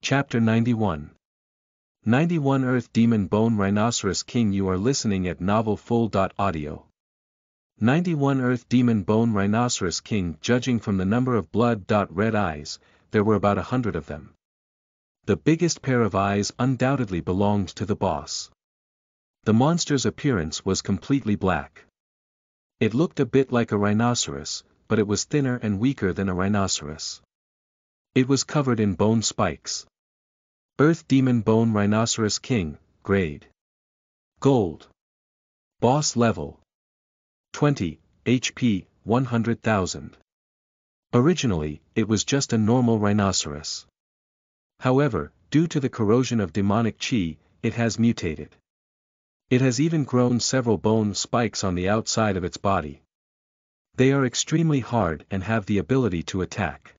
Chapter 91 91 Earth Demon Bone Rhinoceros King. You are listening at NovelFull.audio. 91 Earth Demon Bone Rhinoceros King. Judging from the number of blood-red eyes, there were about 100 of them. The biggest pair of eyes undoubtedly belonged to the boss. The monster's appearance was completely black. It looked a bit like a rhinoceros, but it was thinner and weaker than a rhinoceros. It was covered in bone spikes. Earth Demon Bone Rhinoceros King, Grade Gold. Boss Level 20, HP, 100,000. Originally, it was just a normal rhinoceros. However, due to the corrosion of demonic chi, it has mutated. It has even grown several bone spikes on the outside of its body. They are extremely hard and have the ability to attack.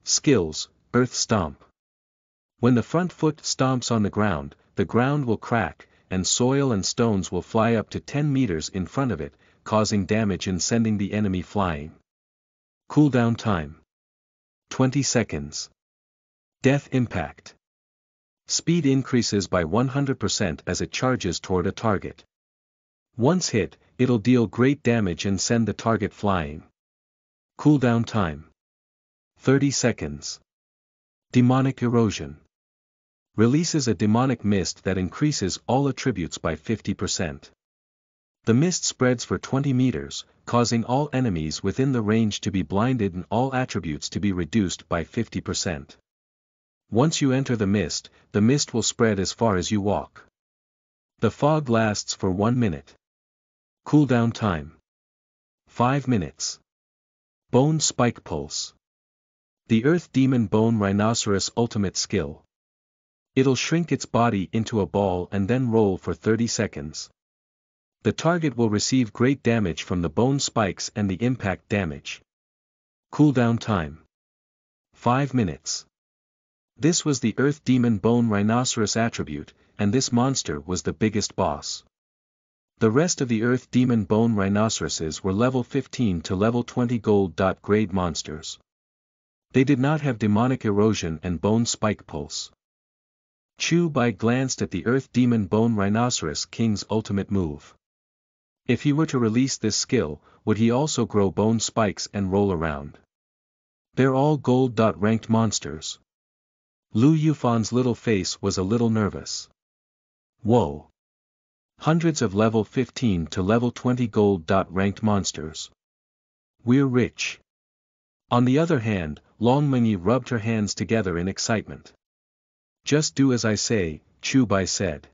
Skills: Earth Stomp. When the front foot stomps on the ground will crack, and soil and stones will fly up to 10 meters in front of it, causing damage and sending the enemy flying. Cooldown time: 20 seconds. Death Impact. Speed increases by 100% as it charges toward a target. Once hit, it'll deal great damage and send the target flying. Cooldown time: 30 seconds. Demonic Erosion. Releases a demonic mist that increases all attributes by 50%. The mist spreads for 20 meters, causing all enemies within the range to be blinded and all attributes to be reduced by 50%. Once you enter the mist will spread as far as you walk. The fog lasts for 1 minute. Cooldown time: 5 minutes. Bone Spike Pulse. The Earth Demon Bone Rhinoceros Ultimate Skill. It'll shrink its body into a ball and then roll for 30 seconds. The target will receive great damage from the bone spikes and the impact damage. Cooldown time: 5 minutes. This was the Earth Demon Bone Rhinoceros attribute, and this monster was the biggest boss. The rest of the Earth Demon Bone Rhinoceroses were level 15 to level 20 gold-grade monsters. They did not have demonic erosion and bone spike pulse. Chu Bai glanced at the Earth Demon Bone Rhinoceros King's ultimate move. If he were to release this skill, would he also grow bone spikes and roll around? They're all gold-ranked monsters. Lu Yufan's little face was a little nervous. Whoa! Hundreds of level 15 to level 20 gold-ranked monsters. We're rich. On the other hand, Long Mengyi rubbed her hands together in excitement. Just do as I say, Chu Bai said.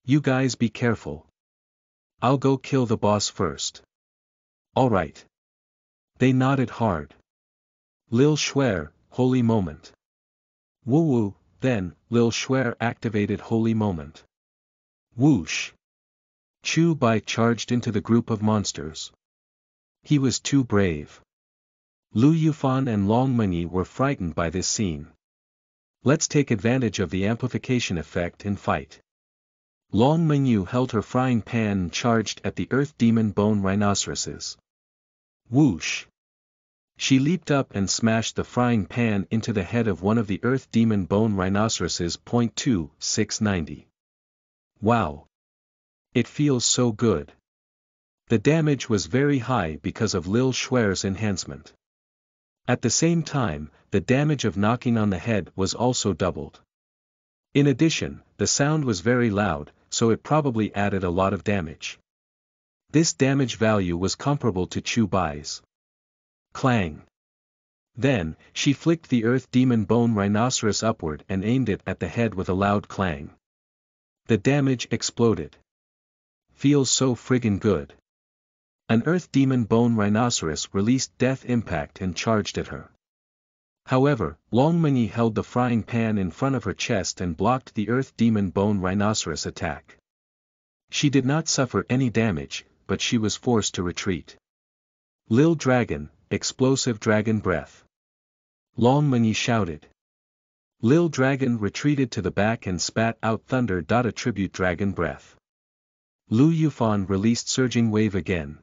You guys be careful. I'll go kill the boss first. Alright. They nodded hard. Lil Shuer, Holy Moment. Woo-woo, then, Lil Shuer activated Holy Moment. Whoosh! Chu Bai charged into the group of monsters. He was too brave. Lu Yufan and Long Mengyi were frightened by this scene. Let's take advantage of the amplification effect and fight. Long Mengyi held her frying pan and charged at the Earth Demon Bone Rhinoceroses. Whoosh! She leaped up and smashed the frying pan into the head of one of the Earth Demon Bone Rhinoceroses. 690. Wow! It feels so good. The damage was very high because of Lil Shuer's enhancement. At the same time, the damage of knocking on the head was also doubled. In addition, the sound was very loud, so it probably added a lot of damage. This damage value was comparable to Chu Bai's. Clang! Then, she flicked the Earth Demon Bone Rhinoceros upward and aimed it at the head with a loud clang. The damage exploded. Feels so friggin' good. An Earth Demon Bone Rhinoceros released Death Impact and charged at her. However, Long Mengyi held the frying pan in front of her chest and blocked the Earth Demon Bone Rhinoceros attack. She did not suffer any damage, but she was forced to retreat. Lil Dragon, Explosive Dragon Breath. Long Mengyi shouted. Lil Dragon retreated to the back and spat out thunder. Attribute Dragon Breath. Lu Yufan released Surging Wave again.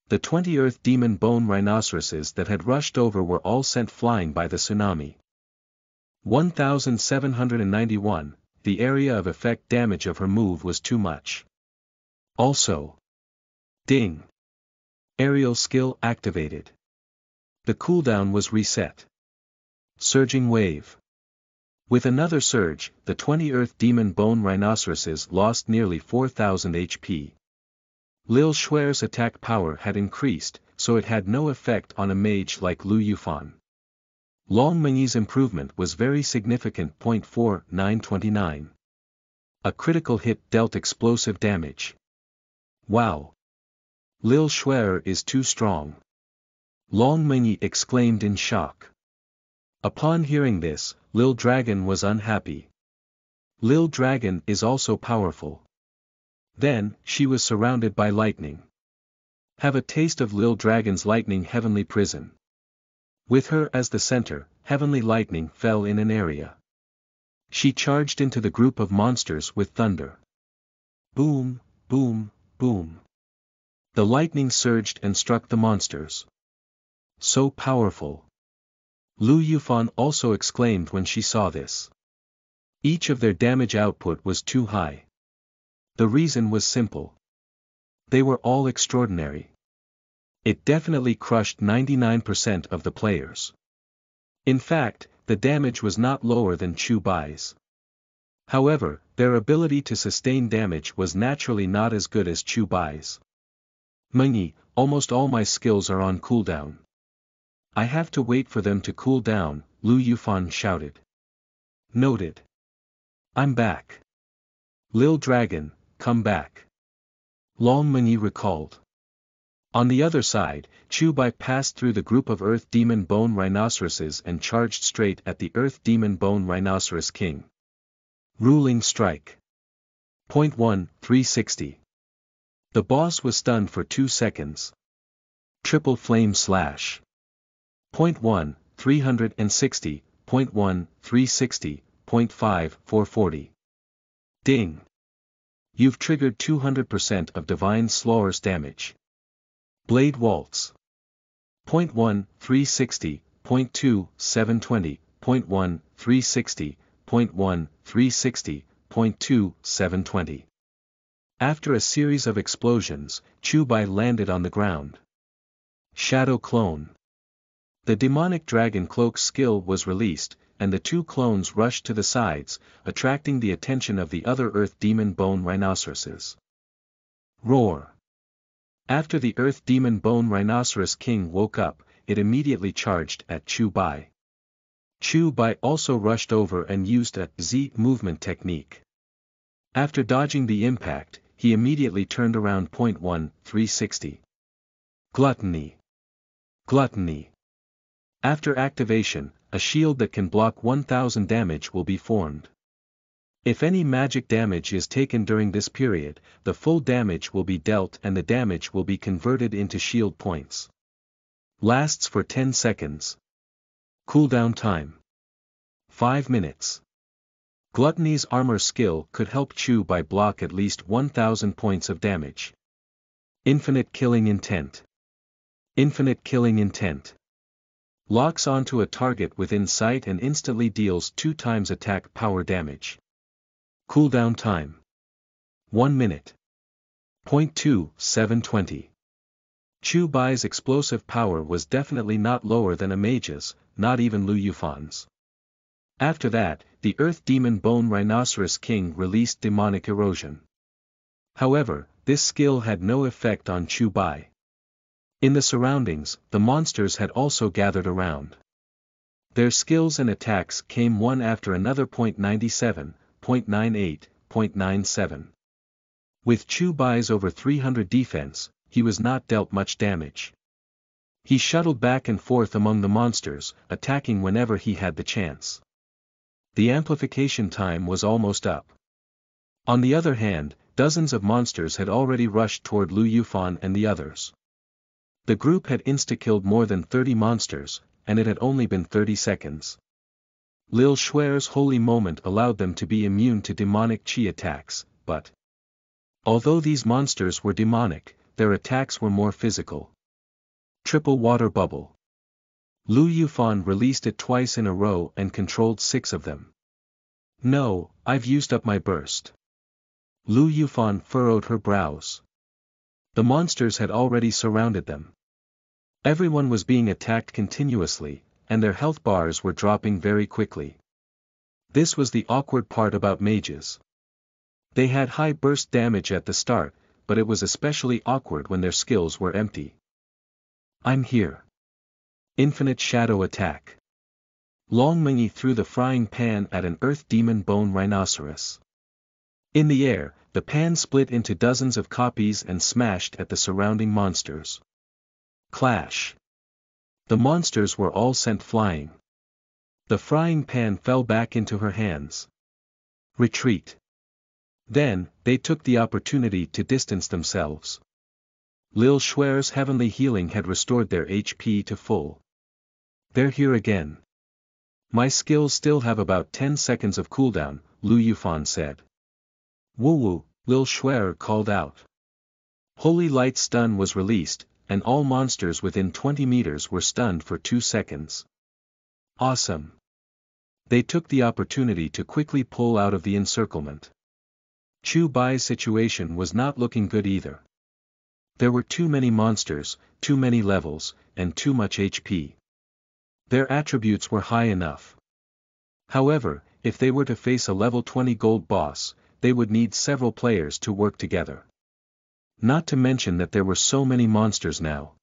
The 20 Earth Demon Bone Rhinoceroses that had rushed over were all sent flying by the tsunami. 1791, the area of effect damage of her move was too much. Also. Ding. Aerial skill activated. The cooldown was reset. Surging wave. With another surge, the 20 Earth Demon Bone Rhinoceroses lost nearly 4,000 HP. Lil Shuer's attack power had increased, so it had no effect on a mage like Lu Yufan. Long Mengyi's improvement was very significant. 4929. A critical hit dealt explosive damage. Wow! Lil Shuer is too strong. Long Mengyi exclaimed in shock. Upon hearing this, Lil Dragon was unhappy. Lil Dragon is also powerful. Then, she was surrounded by lightning. Have a taste of Lil Dragon's lightning heavenly prison. With her as the center, heavenly lightning fell in an area. She charged into the group of monsters with thunder. Boom, boom, boom. The lightning surged and struck the monsters. So powerful. Lu Yufan also exclaimed when she saw this. Each of their damage output was too high. The reason was simple. They were all extraordinary. It definitely crushed 99% of the players. In fact, the damage was not lower than Chu Bai's. However, their ability to sustain damage was naturally not as good as Chu Bai's. Mengyi, almost all my skills are on cooldown. I have to wait for them to cool down, Lu Yufan shouted. Noted. I'm back. Lil Dragon, come back. Long Mengyi recalled. On the other side, Chu Bai passed through the group of Earth Demon Bone Rhinoceroses and charged straight at the Earth Demon Bone Rhinoceros King. Ruling Strike. 360. The boss was stunned for 2 seconds. Triple Flame Slash. 360, 360, 440. Ding. You've triggered 200% of Divine Slaughter's damage. Blade Waltz. 360, 720, 360, 360, 720. After a series of explosions, Chu Bai landed on the ground. Shadow Clone. The demonic dragon cloak skill was released, and the 2 clones rushed to the sides, attracting the attention of the other Earth Demon Bone Rhinoceroses. Roar. After the Earth Demon Bone Rhinoceros King woke up, it immediately charged at Chu Bai. Chu Bai also rushed over and used a Z movement technique. After dodging the impact, he immediately turned around. 360. Gluttony. Gluttony. After activation, a shield that can block 1000 damage will be formed. If any magic damage is taken during this period, the full damage will be dealt and the damage will be converted into shield points. Lasts for 10 seconds. Cooldown time. 5 minutes. Gluttony's armor skill could help Chu Bai block at least 1000 points of damage. Infinite Killing Intent. Infinite Killing Intent. Locks onto a target within sight and instantly deals 2 times attack power damage. Cooldown time. 1 minute. 720. Chu Bai's explosive power was definitely not lower than a mage's, not even Lu Yufan's. After that, the Earth Demon Bone Rhinoceros King released Demonic Erosion. However, this skill had no effect on Chu Bai. In the surroundings, the monsters had also gathered around. Their skills and attacks came one after another. 97, 0.98, 0.97. With Chu Bai's over 300 defense, he was not dealt much damage. He shuttled back and forth among the monsters, attacking whenever he had the chance. The amplification time was almost up. On the other hand, dozens of monsters had already rushed toward Lu Yufan and the others. The group had insta-killed more than 30 monsters, and it had only been 30 seconds. Lil Shuer's holy moment allowed them to be immune to demonic chi attacks, but although these monsters were demonic, their attacks were more physical. Triple Water Bubble. Lu Yufan released it twice in a row and controlled 6 of them. No, I've used up my burst. Lu Yufan furrowed her brows. The monsters had already surrounded them. Everyone was being attacked continuously, and their health bars were dropping very quickly. This was the awkward part about mages. They had high burst damage at the start, but it was especially awkward when their skills were empty. I'm here. Infinite shadow attack. Long Mengyi threw the frying pan at an earth demon bone rhinoceros. In the air, the pan split into dozens of copies and smashed at the surrounding monsters. Clash. The monsters were all sent flying. The frying pan fell back into her hands. Retreat. Then, they took the opportunity to distance themselves. Lil Shuer's heavenly healing had restored their HP to full. They're here again. My skills still have about 10 seconds of cooldown, Lu Yufan said. Woo-woo, Lil Shuer called out. Holy Light Stun was released, and all monsters within 20 meters were stunned for 2 seconds. Awesome. They took the opportunity to quickly pull out of the encirclement. Chu Bai's situation was not looking good either. There were too many monsters, too many levels, and too much HP. Their attributes were high enough. However, if they were to face a level 20 gold boss, they would need several players to work together. Not to mention that there were so many monsters now.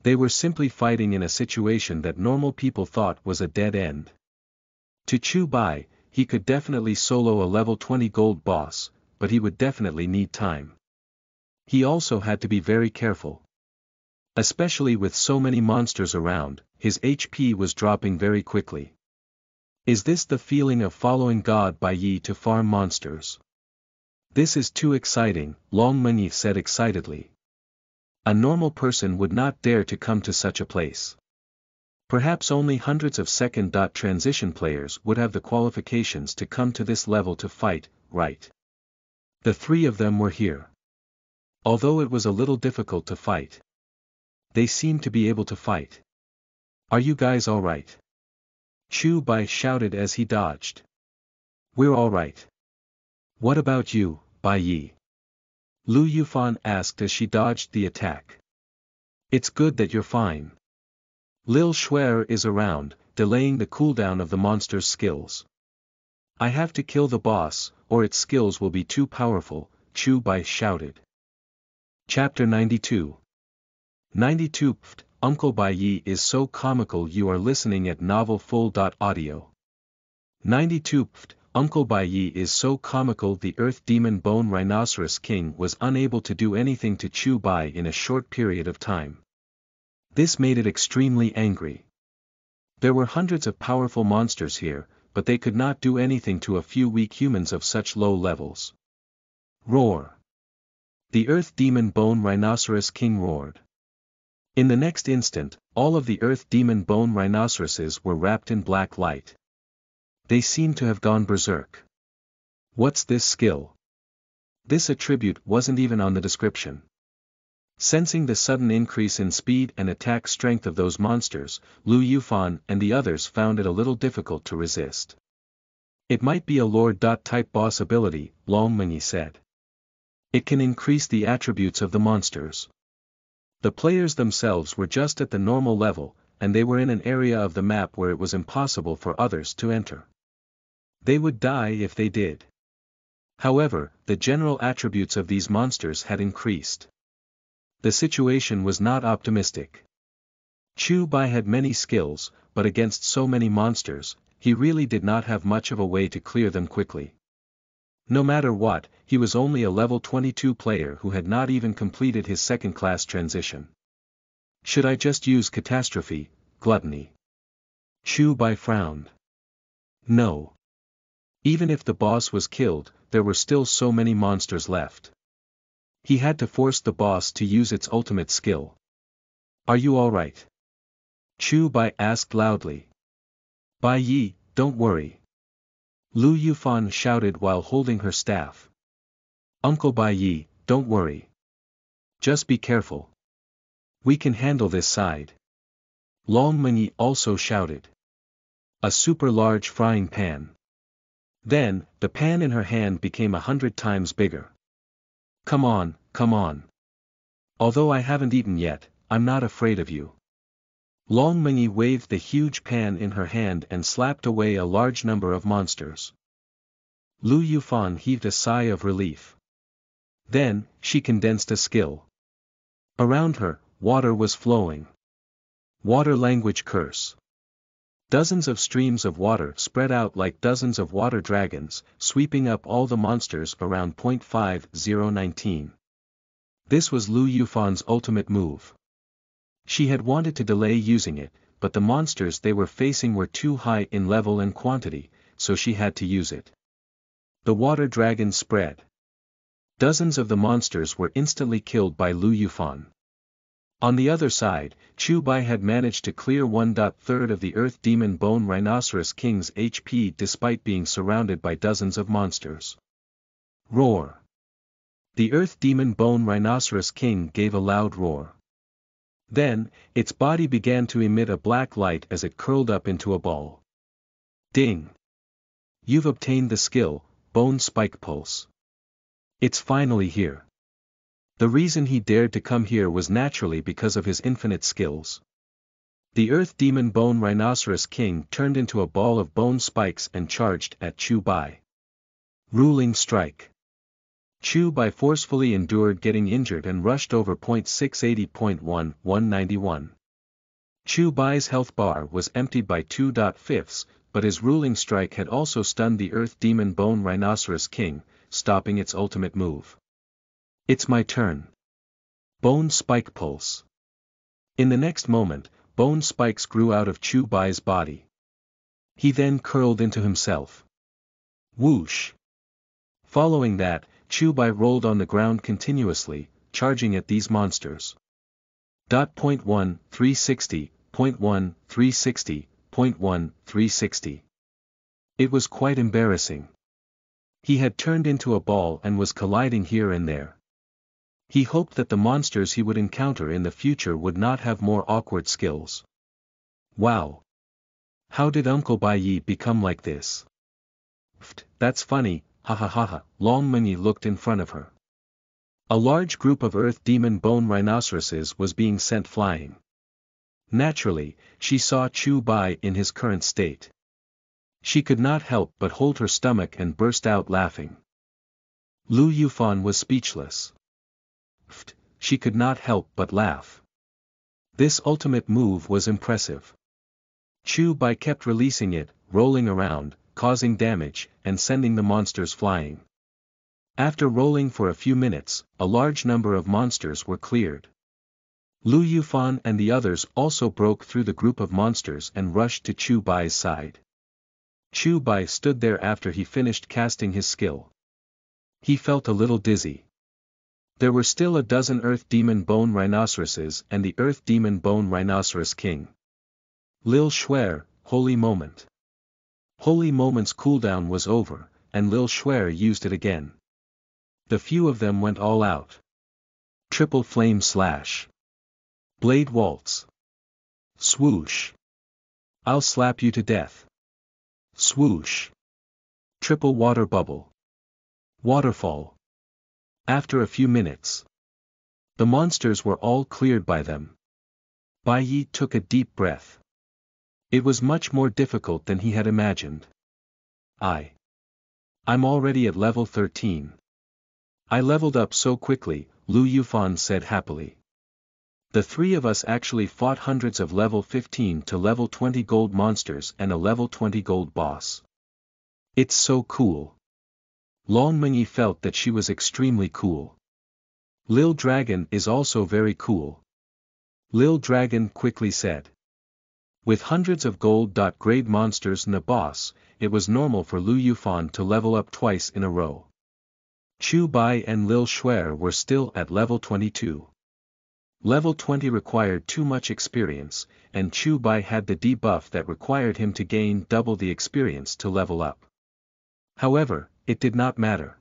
They were simply fighting in a situation that normal people thought was a dead end. To Chu Bai, he could definitely solo a level 20 gold boss, but he would definitely need time. He also had to be very careful. Especially with so many monsters around, his HP was dropping very quickly. Is this the feeling of following God Bai Yi to farm monsters? This is too exciting, Long Mengyi said excitedly. A normal person would not dare to come to such a place. Perhaps only hundreds of second transition players would have the qualifications to come to this level to fight, right? The 3 of them were here. Although it was a little difficult to fight. They seemed to be able to fight. Are you guys alright? Chu Bai shouted as he dodged. We're alright. What about you, Bai Yi? Lu Yufan asked as she dodged the attack. It's good that you're fine. Lil Shuer is around, delaying the cooldown of the monster's skills. I have to kill the boss, or its skills will be too powerful, Chu Bai shouted. Chapter 92. 92. Uncle Bai Yi is so comical. You are listening at novelfull.audio. 92. Uncle Bai Yi is so comical. The Earth Demon Bone Rhinoceros King was unable to do anything to Chu Bai in a short period of time. This made it extremely angry. There were hundreds of powerful monsters here, but they could not do anything to a few weak humans of such low levels. Roar! The Earth Demon Bone Rhinoceros King roared. In the next instant, all of the Earth Demon Bone Rhinoceroses were wrapped in black light. They seemed to have gone berserk. What's this skill? This attribute wasn't even on the description. Sensing the sudden increase in speed and attack strength of those monsters, Lu Yufan and the others found it a little difficult to resist. It might be a Lord-type boss ability, Long Mengyi said. It can increase the attributes of the monsters. The players themselves were just at the normal level, and they were in an area of the map where it was impossible for others to enter. They would die if they did. However, the general attributes of these monsters had increased. The situation was not optimistic. Chu Bai had many skills, but against so many monsters, he really did not have much of a way to clear them quickly. No matter what, he was only a level 22 player who had not even completed his second-class transition. Should I just use Catastrophe, Gluttony? Chu Bai frowned. No. Even if the boss was killed, there were still so many monsters left. He had to force the boss to use its ultimate skill. Are you alright? Chu Bai asked loudly. Bai Yi, don't worry. Lu Yufan shouted while holding her staff. Uncle Bai Yi, don't worry. Just be careful. We can handle this side. Long Mengyi also shouted. A super large frying pan. Then, the pan in her hand became 100 times bigger. Come on, come on. Although I haven't eaten yet, I'm not afraid of you. Long Mengyi waved the huge pan in her hand and slapped away a large number of monsters. Lu Yufan heaved a sigh of relief. Then, she condensed a skill. Around her, water was flowing. Water language curse. Dozens of streams of water spread out like dozens of water dragons, sweeping up all the monsters around 5019. This was Lu Yufan's ultimate move. She had wanted to delay using it, but the monsters they were facing were too high in level and quantity, so she had to use it. The water dragons spread. Dozens of the monsters were instantly killed by Lu Yufan. On the other side, Chu Bai had managed to clear 1/3 of the Earth Demon Bone Rhinoceros King's HP despite being surrounded by dozens of monsters. Roar! The Earth Demon Bone Rhinoceros King gave a loud roar. Then, its body began to emit a black light as it curled up into a ball. Ding! You've obtained the skill, Bone Spike Pulse. It's finally here. The reason he dared to come here was naturally because of his infinite skills. The Earth Demon Bone Rhinoceros King turned into a ball of bone spikes and charged at Chu Bai. Ruling Strike. Chu Bai forcefully endured getting injured and rushed over .680.191. Chu Bai's health bar was emptied by 2.5, but his ruling strike had also stunned the Earth Demon Bone Rhinoceros King, stopping its ultimate move. It's my turn. Bone Spike Pulse. In the next moment, bone spikes grew out of Chu Bai's body. He then curled into himself. Whoosh! Following that, Chu Bai rolled on the ground continuously, charging at these monsters. .1 360, .1 360, .1 360. It was quite embarrassing. He had turned into a ball and was colliding here and there. He hoped that the monsters he would encounter in the future would not have more awkward skills. Wow! How did Uncle Bai Yi become like this? That's funny, ha ha ha ha. Long Mengyi looked in front of her. A large group of Earth Demon Bone Rhinoceroses was being sent flying. Naturally, she saw Chu Bai in his current state. She could not help but hold her stomach and burst out laughing. Lu Yufan was speechless. She could not help but laugh. This ultimate move was impressive. Chu Bai kept releasing it, rolling around, causing damage, and sending the monsters flying. After rolling for a few minutes, a large number of monsters were cleared. Lu Yufan and the others also broke through the group of monsters and rushed to Chu Bai's side. Chu Bai stood there after he finished casting his skill. He felt a little dizzy. There were still a dozen Earth Demon Bone Rhinoceroses and the Earth Demon Bone Rhinoceros King. Lil Shuer, Holy Moment. Holy Moment's cooldown was over, and Lil Shuer used it again. The few of them went all out. Triple Flame Slash. Blade Waltz. Swoosh. I'll slap you to death. Swoosh. Triple Water Bubble. Waterfall. After a few minutes, the monsters were all cleared by them. Bai Yi took a deep breath. It was much more difficult than he had imagined. I'm already at level 13. I leveled up so quickly, Lu Yufan said happily. The three of us actually fought hundreds of level 15 to level 20 gold monsters and a level 20 gold boss. It's so cool. Long Mengyi felt that she was extremely cool. Lil Dragon is also very cool. Lil Dragon quickly said. With hundreds of gold-grade monsters and a boss, it was normal for Lu Yufan to level up twice in a row. Chu Bai and Lil Shuer were still at level 22. Level 20 required too much experience, and Chu Bai had the debuff that required him to gain double the experience to level up. However, it did not matter.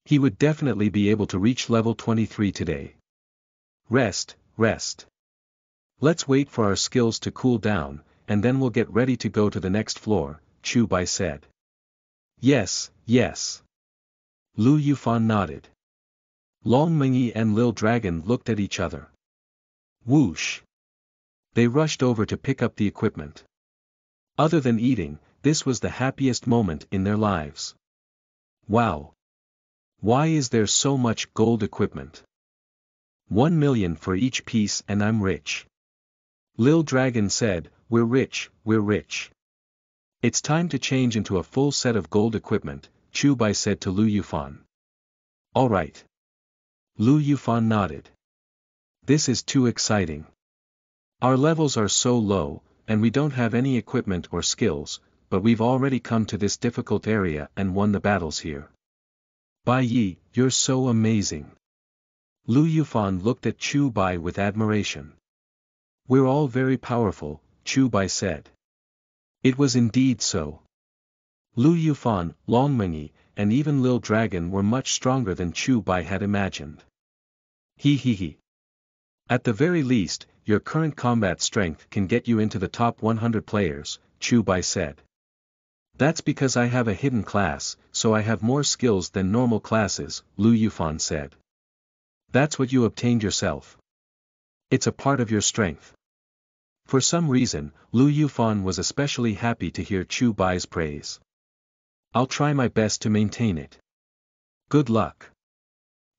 He would definitely be able to reach level 23 today. Rest, rest. Let's wait for our skills to cool down, and then we'll get ready to go to the next floor, Chu Bai said. Yes, yes. Lu Yufan nodded. Long Mengyi and Lil Dragon looked at each other. Whoosh! They rushed over to pick up the equipment. Other than eating, this was the happiest moment in their lives. Wow! Why is there so much gold equipment? 1 million for each piece and I'm rich. Lil Dragon said, we're rich, we're rich. It's time to change into a full set of gold equipment, Chu Bai said to Lu Yufan. Alright. Lu Yufan nodded. This is too exciting. Our levels are so low, and we don't have any equipment or skills, but we've already come to this difficult area and won the battles here. Bai Yi, you're so amazing. Lu Yufan looked at Chu Bai with admiration. We're all very powerful, Chu Bai said. It was indeed so. Lu Yufan, Long Mengyi, and even Lil Dragon were much stronger than Chu Bai had imagined. He. At the very least, your current combat strength can get you into the top 100 players, Chu Bai said. That's because I have a hidden class, so I have more skills than normal classes, Lu Yufan said. That's what you obtained yourself. It's a part of your strength. For some reason, Lu Yufan was especially happy to hear Chu Bai's praise. I'll try my best to maintain it. Good luck.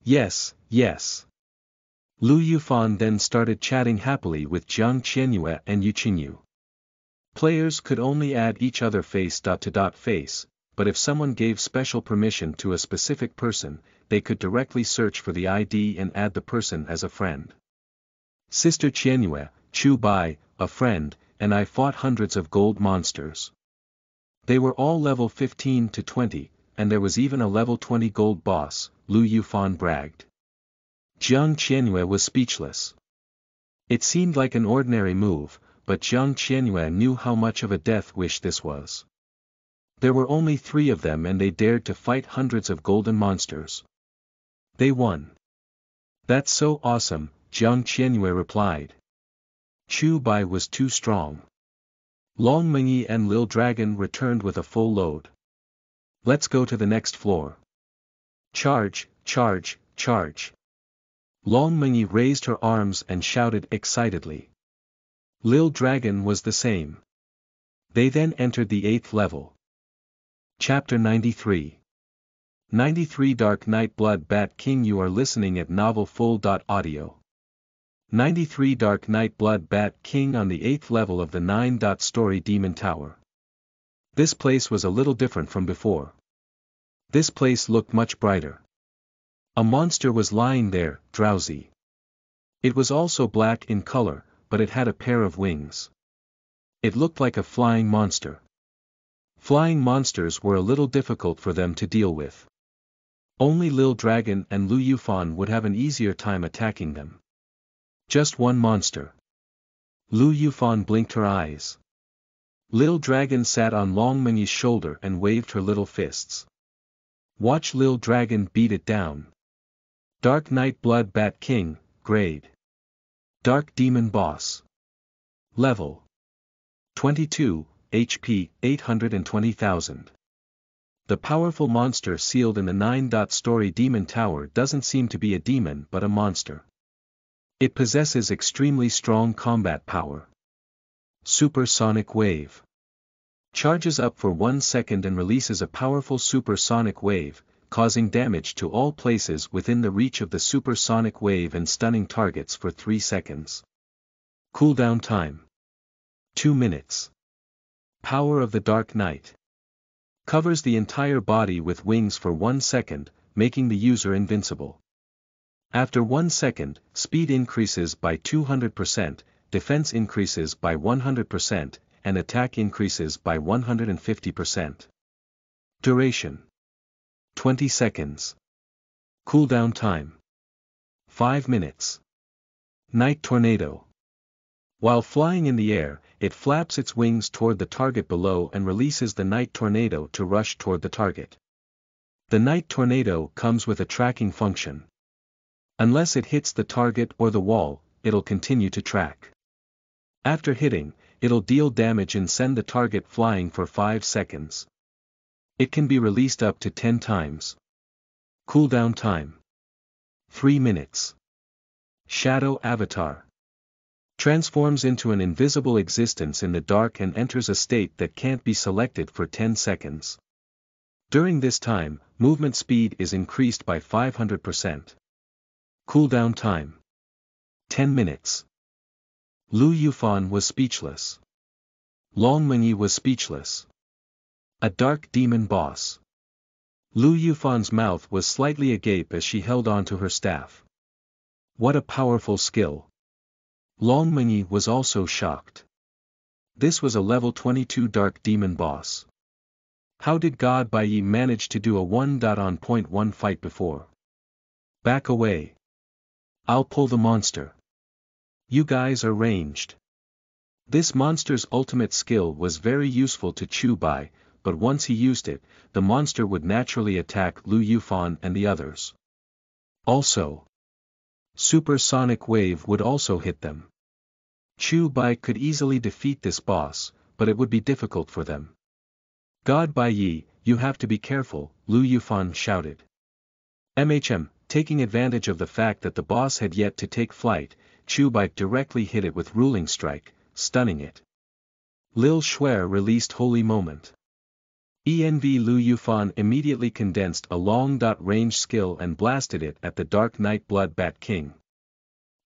Yes, yes. Lu Yufan then started chatting happily with Jiang Qianyue and Yu Qingyu. Players could only add each other face-to-face, but if someone gave special permission to a specific person, they could directly search for the ID and add the person as a friend. Sister Qianyue, Chu Bai, a friend, and I fought hundreds of gold monsters. They were all level 15 to 20, and there was even a level 20 gold boss, Lu Yufan bragged. Jiang Qianyue was speechless. It seemed like an ordinary move, but Jiang Qianyue knew how much of a death wish this was. There were only 3 of them and they dared to fight hundreds of golden monsters. They won. That's so awesome, Jiang Qianyue replied. Chu Bai was too strong. Long Mengyi and Lil Dragon returned with a full load. Let's go to the next floor. Charge, charge, charge. Long Mengyi raised her arms and shouted excitedly. Lil Dragon was the same. They then entered the 8th level. Chapter 93. 93 Dark Knight Blood Bat King. You are listening at NovelFull.audio. 93 Dark Knight Blood Bat King on the 8th level of the 9-story Demon Tower. This place was a little different from before. This place looked much brighter. A monster was lying there, drowsy. It was also black in color, but it had a pair of wings. It looked like a flying monster. Flying monsters were a little difficult for them to deal with. Only Lil Dragon and Lu Yufan would have an easier time attacking them. Just one monster. Lu Yufan blinked her eyes. Lil Dragon sat on Long Mengyi's shoulder and waved her little fists. Watch Lil Dragon beat it down. Dark Knight Blood Bat King, Grade. Dark Demon Boss. Level 22, HP 820,000. The powerful monster sealed in the 9-story Demon Tower doesn't seem to be a demon but a monster. It possesses extremely strong combat power. Supersonic Wave. Charges up for 1 second and releases a powerful supersonic wave, causing damage to all places within the reach of the supersonic wave and stunning targets for 3 seconds. Cooldown time. 2 minutes. Power of the Dark Knight. Covers the entire body with wings for 1 second, making the user invincible. After 1 second, speed increases by 200%, defense increases by 100%, and attack increases by 150%. Duration. 20 seconds. Cooldown time. 5 minutes. Night Tornado. While flying in the air, it flaps its wings toward the target below and releases the Night Tornado to rush toward the target. The Night Tornado comes with a tracking function. Unless it hits the target or the wall, it'll continue to track. After hitting, it'll deal damage and send the target flying for 5 seconds. It can be released up to 10 times. Cooldown time: 3 minutes. Shadow Avatar. Transforms into an invisible existence in the dark and enters a state that can't be selected for 10 seconds. During this time, movement speed is increased by 500%. Cooldown time: 10 minutes. Lu Yufan was speechless. Long Mengyi was speechless. A dark demon boss. Lu Yufan's mouth was slightly agape as she held on to her staff. What a powerful skill. Long Mengyi was also shocked. This was a level 22 dark demon boss. How did God Baiyi manage to do a 1.1 fight before? Back away. I'll pull the monster. You guys are ranged. This monster's ultimate skill was very useful to Chu Bai, but once he used it, the monster would naturally attack Lu Yufan and the others. Also, Supersonic Wave would also hit them. Chu Bai could easily defeat this boss, but it would be difficult for them. God Baiyi, you have to be careful, Lu Yufan shouted. Taking advantage of the fact that the boss had yet to take flight, Chu Bai directly hit it with Ruling Strike, stunning it. Lil Shuer released Holy Moment. Lu Yufan immediately condensed a long-range skill and blasted it at the Dark Knight Blood Bat King.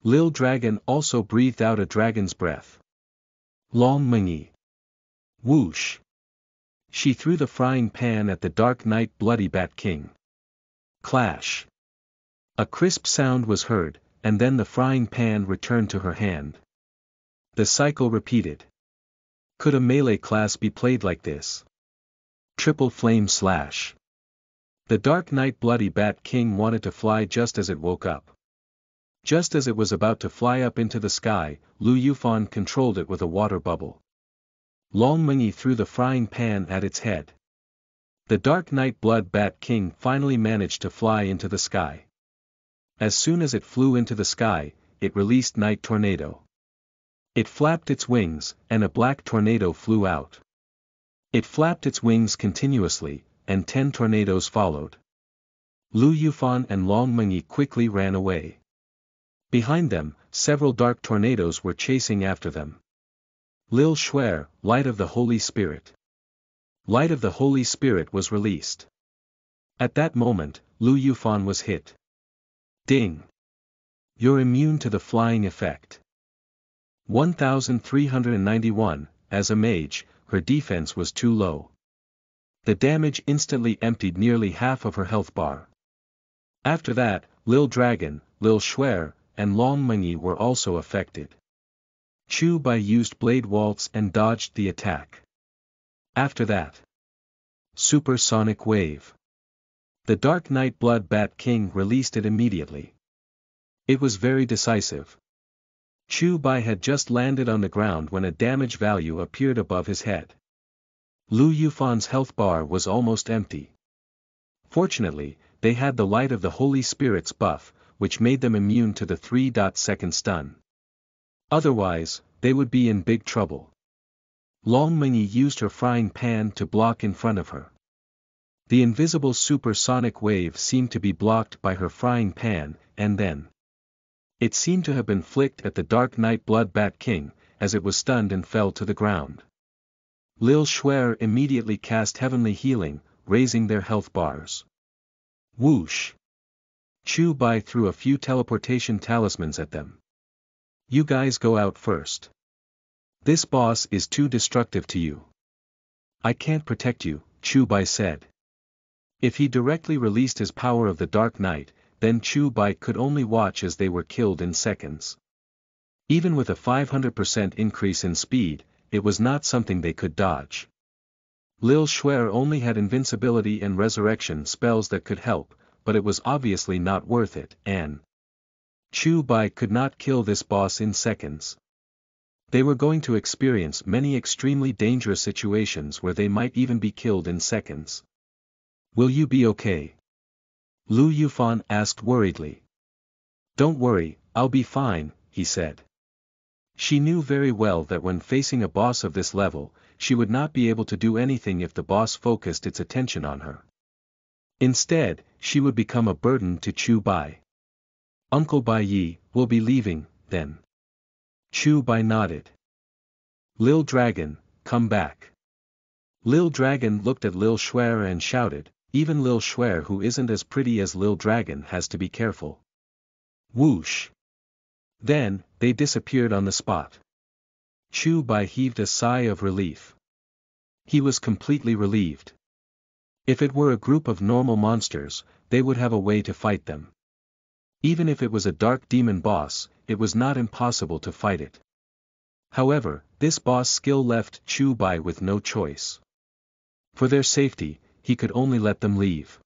Lil Dragon also breathed out a dragon's breath. Long Mengyi. Whoosh. She threw the frying pan at the Dark Knight Bloody Bat King. Clash. A crisp sound was heard, and then the frying pan returned to her hand. The cycle repeated. Could a melee class be played like this? Triple Flame Slash. The Dark Knight Bloody Bat King wanted to fly just as it woke up. Just as it was about to fly up into the sky, Lu Yufan controlled it with a water bubble. Long Mengyi threw the frying pan at its head. The Dark Knight Blood Bat King finally managed to fly into the sky. As soon as it flew into the sky, it released Night Tornado. It flapped its wings, and a black tornado flew out. It flapped its wings continuously, and 10 tornadoes followed. Lu Yufan and Long Mengyi quickly ran away. Behind them, several dark tornadoes were chasing after them. Lil Shuer, Light of the Holy Spirit. Light of the Holy Spirit was released. At that moment, Lu Yufan was hit. Ding! You're immune to the flying effect. 1391, as a mage, her defense was too low. The damage instantly emptied nearly half of her health bar. After that, Lil Dragon, Lil Shuer, and Long Mengyi were also affected. Chu Bai used Blade Waltz and dodged the attack. After that, Supersonic Wave. The Dark Knight Blood Bat King released it immediately. It was very decisive. Chu Bai had just landed on the ground when a damage value appeared above his head. Lu Yufan's health bar was almost empty. Fortunately, they had the Light of the Holy Spirit's buff, which made them immune to the 3-second stun. Otherwise, they would be in big trouble. Long Mengyi used her frying pan to block in front of her. The invisible supersonic wave seemed to be blocked by her frying pan, and then it seemed to have been flicked at the Dark Knight Blood Bat King, as it was stunned and fell to the ground. Lil Shuer immediately cast Heavenly Healing, raising their health bars. Whoosh! Chu Bai threw a few teleportation talismans at them. You guys go out first. This boss is too destructive to you. I can't protect you, Chu Bai said. If he directly released his power of the Dark Knight, then Chu Bai could only watch as they were killed in seconds. Even with a 500% increase in speed, it was not something they could dodge. Lil Shuer only had invincibility and resurrection spells that could help, but it was obviously not worth it, and Chu Bai could not kill this boss in seconds. They were going to experience many extremely dangerous situations where they might even be killed in seconds. Will you be okay? Lu Yufan asked worriedly. Don't worry, I'll be fine, he said. She knew very well that when facing a boss of this level, she would not be able to do anything if the boss focused its attention on her. Instead, she would become a burden to Chu Bai. Uncle Bai Yi will be leaving, then. Chu Bai nodded. Lil Dragon, come back. Lil Dragon looked at Lil Xuer and shouted, even Lil Xuer who isn't as pretty as Lil Dragon has to be careful. Whoosh. Then, they disappeared on the spot. Chu Bai heaved a sigh of relief. He was completely relieved. If it were a group of normal monsters, they would have a way to fight them. Even if it was a dark demon boss, it was not impossible to fight it. However, this boss skill left Chu Bai with no choice. For their safety, he could only let them leave.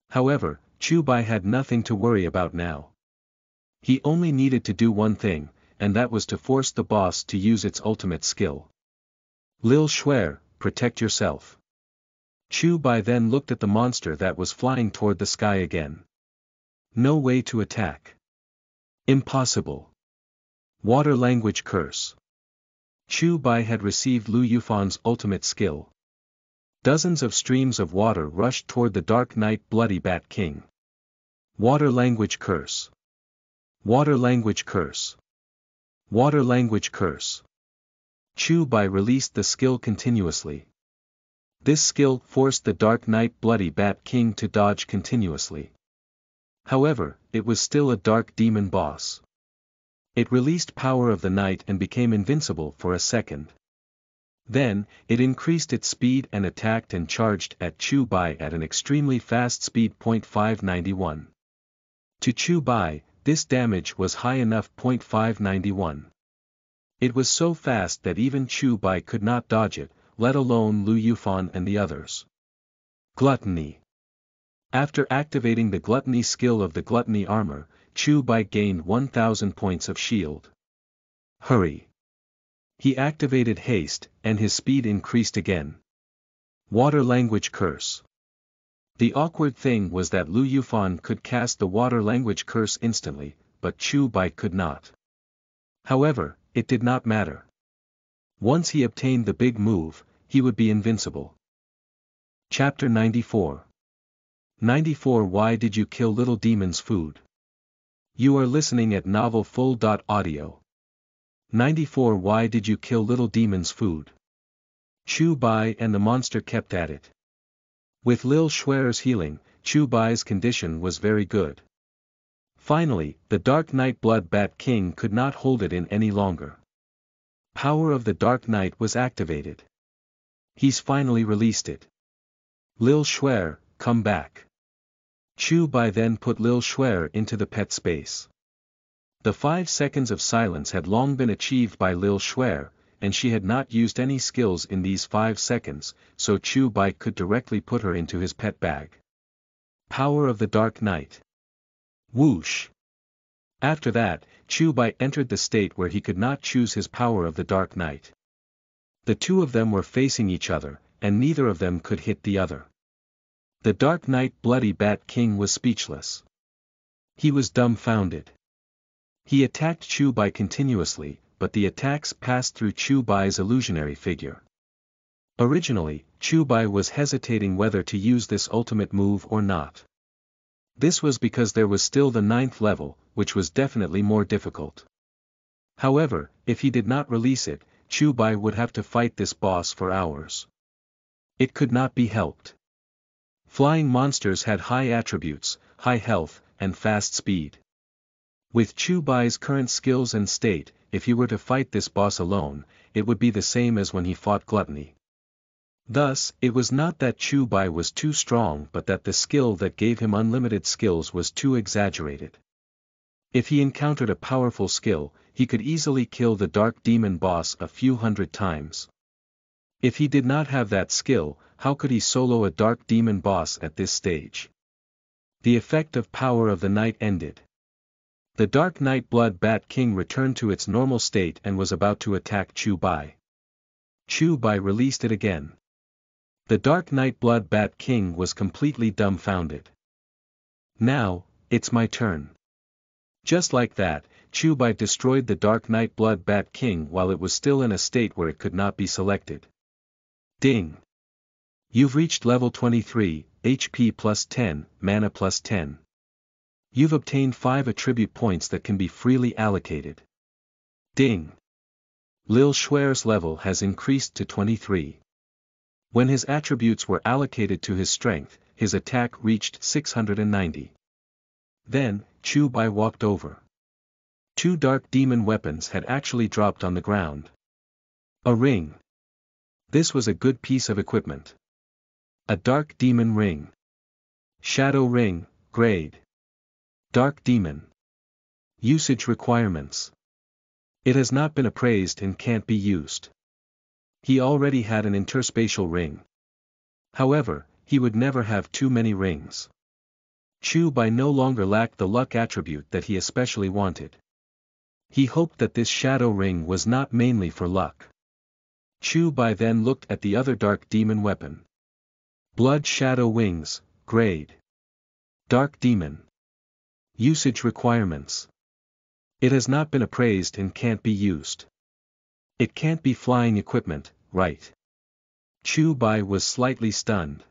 However, Chu Bai had nothing to worry about now. He only needed to do one thing, and that was to force the boss to use its ultimate skill. Lil Xuer, protect yourself. Chu Bai then looked at the monster that was flying toward the sky again. No way to attack. Impossible. Water language curse. Chu Bai had received Lu Yufan's ultimate skill. Dozens of streams of water rushed toward the Dark Knight Bloody Bat King. Water language curse. Water language curse. Water language curse. Chu Bai released the skill continuously. This skill forced the Dark Knight Bloody Bat King to dodge continuously. However, it was still a dark demon boss. It released power of the night and became invincible for a second. Then, it increased its speed and attacked and charged at Chu Bai at an extremely fast speed. 591. To Chu Bai, this damage was high enough. 591. It was so fast that even Chu Bai could not dodge it, let alone Lu Yufan and the others. Gluttony. After activating the Gluttony skill of the Gluttony armor, Chu Bai gained 1000 points of shield. Hurry. He activated haste, and his speed increased again. Water language curse. The awkward thing was that Lu Yufan could cast the water language curse instantly, but Chu Bai could not. However, it did not matter. Once he obtained the big move, he would be invincible. Chapter 94. 94 Why did you kill Little Demon's food? You are listening at novelfull.audio. 94 Why did you kill Little Demon's food? Chu Bai and the monster kept at it. With Lil Xuer's healing, Chu Bai's condition was very good. Finally, the Dark Knight Blood Bat King could not hold it in any longer. Power of the Dark Knight was activated. He's finally released it. Lil Xuer, come back. Chu Bai then put Lil Xuer into the pet space. The 5 seconds of silence had long been achieved by Lil Xuer, and she had not used any skills in these 5 seconds, so Chu Bai could directly put her into his pet bag. Power of the Dark Knight. Whoosh. After that, Chu Bai entered the state where he could not choose his power of the Dark Knight. The two of them were facing each other, and neither of them could hit the other. The Dark Knight Bloody Bat King was speechless. He was dumbfounded. He attacked Chu Bai continuously, but the attacks passed through Chu Bai's illusionary figure. Originally, Chu Bai was hesitating whether to use this ultimate move or not. This was because there was still the 9th level, which was definitely more difficult. However, if he did not release it, Chu Bai would have to fight this boss for hours. It could not be helped. Flying monsters had high attributes, high health, and fast speed. With Chu Bai's current skills and state, if he were to fight this boss alone, it would be the same as when he fought Gluttony. Thus, it was not that Chu Bai was too strong but that the skill that gave him unlimited skills was too exaggerated. If he encountered a powerful skill, he could easily kill the Dark Demon boss a few hundred times. If he did not have that skill, how could he solo a Dark Demon boss at this stage? The effect of Power of the Night ended. The Dark Knight Blood Bat King returned to its normal state and was about to attack Chu Bai. Chu Bai released it again. The Dark Knight Blood Bat King was completely dumbfounded. Now, it's my turn. Just like that, Chubai destroyed the Dark Knight Blood Bat King while it was still in a state where it could not be selected. Ding! You've reached level 23, HP plus 10, mana plus 10. You've obtained 5 attribute points that can be freely allocated. Ding! Lil Schwer's level has increased to 23. When his attributes were allocated to his strength, his attack reached 690. Then, Chubai walked over. 2 dark demon weapons had actually dropped on the ground. A ring. This was a good piece of equipment. A dark demon ring. Shadow ring, grade. Dark demon. Usage requirements. It has not been appraised and can't be used. He already had an interspatial ring. However, he would never have too many rings. Chubai no longer lacked the luck attribute that he especially wanted. He hoped that this shadow ring was not mainly for luck. Chubai then looked at the other dark demon weapon. Blood Shadow Wings, grade. Dark demon. Usage requirements. It has not been appraised and can't be used. It can't be flying equipment, right? Chubai was slightly stunned.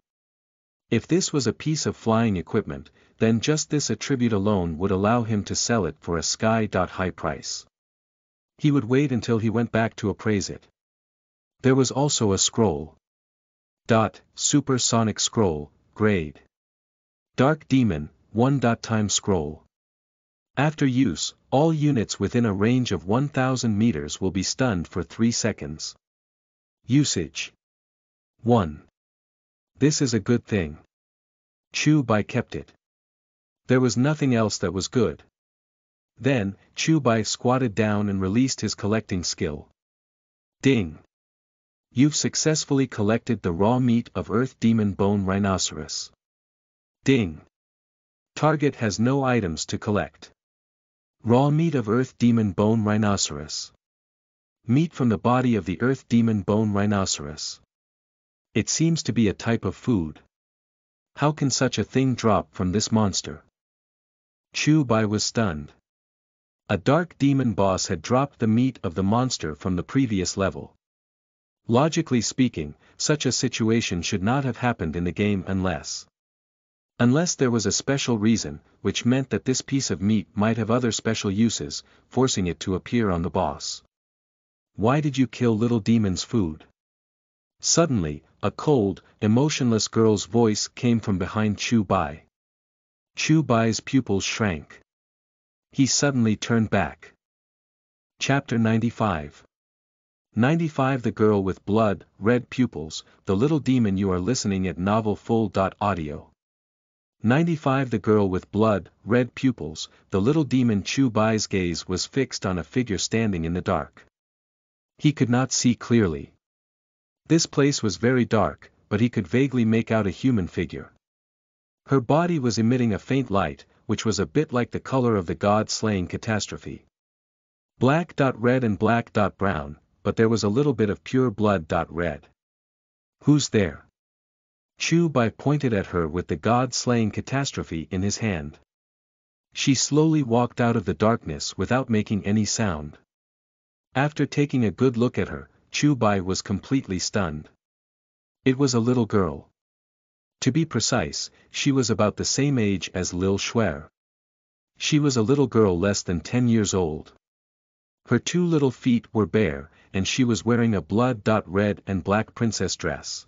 If this was a piece of flying equipment, then just this attribute alone would allow him to sell it for a sky-high price. He would wait until he went back to appraise it. There was also a scroll. Supersonic Scroll, grade. Dark Demon, 1. Time Scroll. After use, all units within a range of 1,000 meters will be stunned for 3 seconds. Usage. 1. This is a good thing. Chubai kept it. There was nothing else that was good. Then, Chubai squatted down and released his collecting skill. Ding! You've successfully collected the raw meat of Earth Demon Bone Rhinoceros. Ding! Target has no items to collect. Raw meat of Earth Demon Bone Rhinoceros. Meat from the body of the Earth Demon Bone Rhinoceros. It seems to be a type of food. How can such a thing drop from this monster? Chubai was stunned. A dark demon boss had dropped the meat of the monster from the previous level. Logically speaking, such a situation should not have happened in the game unless there was a special reason, which meant that this piece of meat might have other special uses, forcing it to appear on the boss. Why did you kill Little Demon's food? Suddenly, a cold, emotionless girl's voice came from behind Chubai. Chubai's pupils shrank. He suddenly turned back. Chapter 95. 95 The girl with blood, red pupils, the little demon. You are listening at novelfull.audio. 95 The girl with blood, red pupils, the little demon. Chubai's gaze was fixed on a figure standing in the dark. He could not see clearly. This place was very dark, but he could vaguely make out a human figure. Her body was emitting a faint light, which was a bit like the color of the god-slaying catastrophe. Black.red and black.brown, but there was a little bit of pure blood.red. Who's there? Chubai pointed at her with the god-slaying catastrophe in his hand. She slowly walked out of the darkness without making any sound. After taking a good look at her, Chubai was completely stunned. It was a little girl. To be precise, she was about the same age as Lil Schwer. She was a little girl less than 10 years old. Her 2 little feet were bare, and she was wearing a blood.red and black princess dress.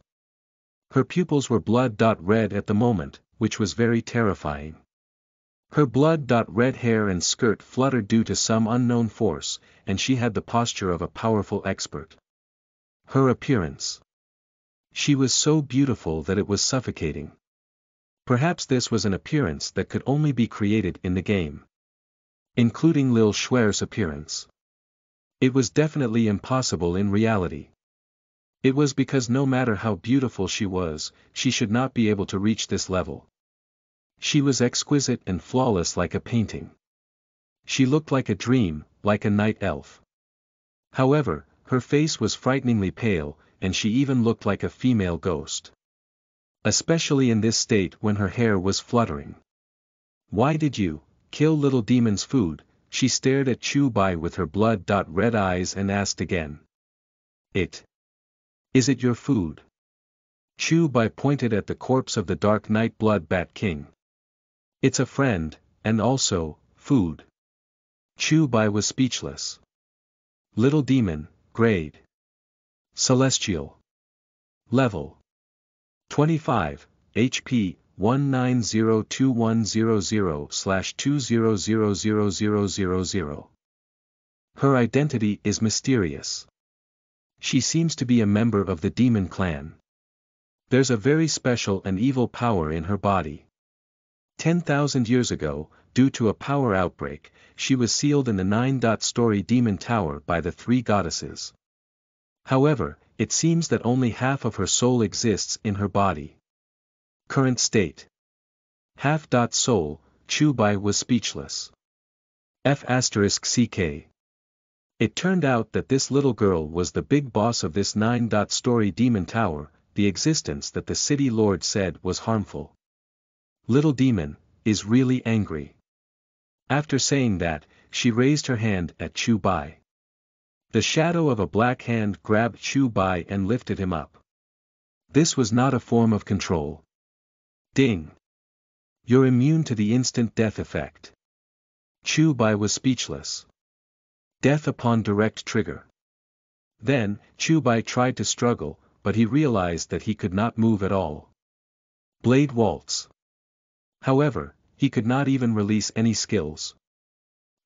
Her pupils were blood.red at the moment, which was very terrifying. Her blood.red hair and skirt fluttered due to some unknown force, and she had the posture of a powerful expert. Her appearance. She was so beautiful that it was suffocating. Perhaps this was an appearance that could only be created in the game. Including Lil Schwer's appearance. It was definitely impossible in reality. It was because no matter how beautiful she was, she should not be able to reach this level. She was exquisite and flawless like a painting. She looked like a dream, like a night elf. However, her face was frighteningly pale, and she even looked like a female ghost. Especially in this state when her hair was fluttering. Why did you kill Little Demon's food? she stared at Chu Bai with her blood-red eyes and asked again. Is it your food? Chu Bai pointed at the corpse of the Dark Night Blood Bat King. It's a friend, and also, food. Chu Bai was speechless. Little demon, grade. Celestial. Level. 25, HP, 1902100/20000000. Her identity is mysterious. She seems to be a member of the demon clan. There's a very special and evil power in her body. 10,000 years ago, due to a power outbreak, she was sealed in the 9-story demon tower by the 3 goddesses. However, it seems that only half of her soul exists in her body. Current state. Half-soul, Chu Bai was speechless. F***CK. It turned out that this little girl was the big boss of this 9-story demon tower, the existence that the city lord said was harmful. Little demon, is really angry. After saying that, she raised her hand at Chu Bai. The shadow of a black hand grabbed Chu Bai and lifted him up. This was not a form of control. Ding. You're immune to the instant death effect. Chu Bai was speechless. Death upon direct trigger. Then, Chu Bai tried to struggle, but he realized that he could not move at all. Blade Waltz. However, he could not even release any skills.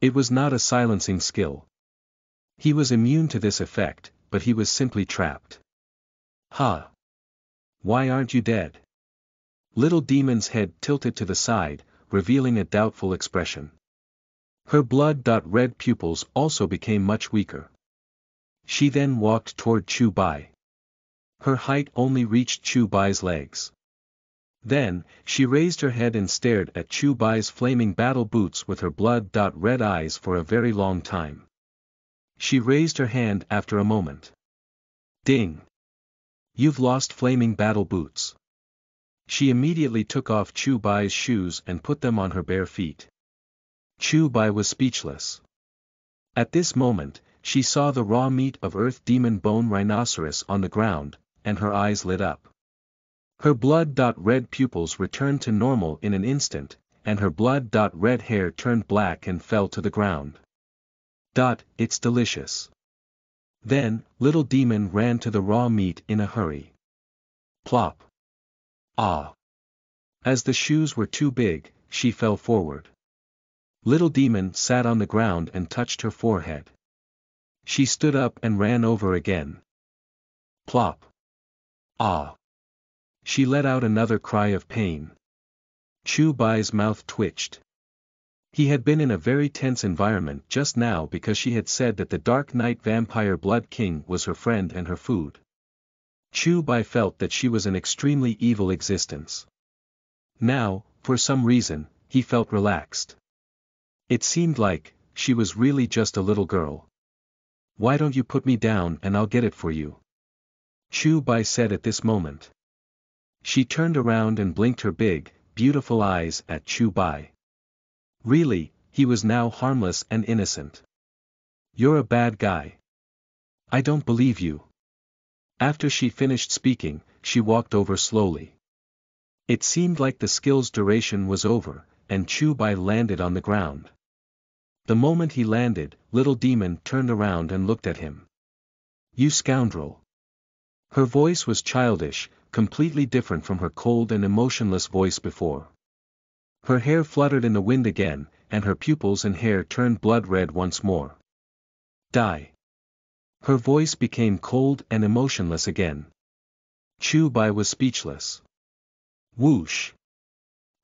It was not a silencing skill. He was immune to this effect, but he was simply trapped. Ha! Why aren't you dead? Little demon's head tilted to the side, revealing a doubtful expression. Her blood-red pupils also became much weaker. She then walked toward Chu Bai. Her height only reached Chu Bai's legs. Then, she raised her head and stared at Chu Bai's flaming battle boots with her blood-red eyes for a very long time. She raised her hand after a moment. Ding! You've lost flaming battle boots. She immediately took off Chu Bai's shoes and put them on her bare feet. Chu Bai was speechless. At this moment, she saw the raw meat of Earth Demon Bone Rhinoceros on the ground, and her eyes lit up. Her blood-red pupils returned to normal in an instant, and her blood-red hair turned black and fell to the ground. It's delicious. Then, little demon ran to the raw meat in a hurry. Plop. Ah. As the shoes were too big, she fell forward. Little demon sat on the ground and touched her forehead. She stood up and ran over again. Plop. Ah. She let out another cry of pain. Chu Bai's mouth twitched. He had been in a very tense environment just now because she had said that the Dark Night Vampire Blood King was her friend and her food. Chu Bai felt that she was an extremely evil existence. Now, for some reason, he felt relaxed. It seemed like, she was really just a little girl. Why don't you put me down and I'll get it for you? Chu Bai said at this moment. She turned around and blinked her big, beautiful eyes at Chu Bai. Really, he was now harmless and innocent. You're a bad guy. I don't believe you. After she finished speaking, she walked over slowly. It seemed like the skill's duration was over, and Chu Bai landed on the ground. The moment he landed, little demon turned around and looked at him. You scoundrel. Her voice was childish, completely different from her cold and emotionless voice before. Her hair fluttered in the wind again, and her pupils and hair turned blood red once more. Die. Her voice became cold and emotionless again. Chu Bai was speechless. Whoosh.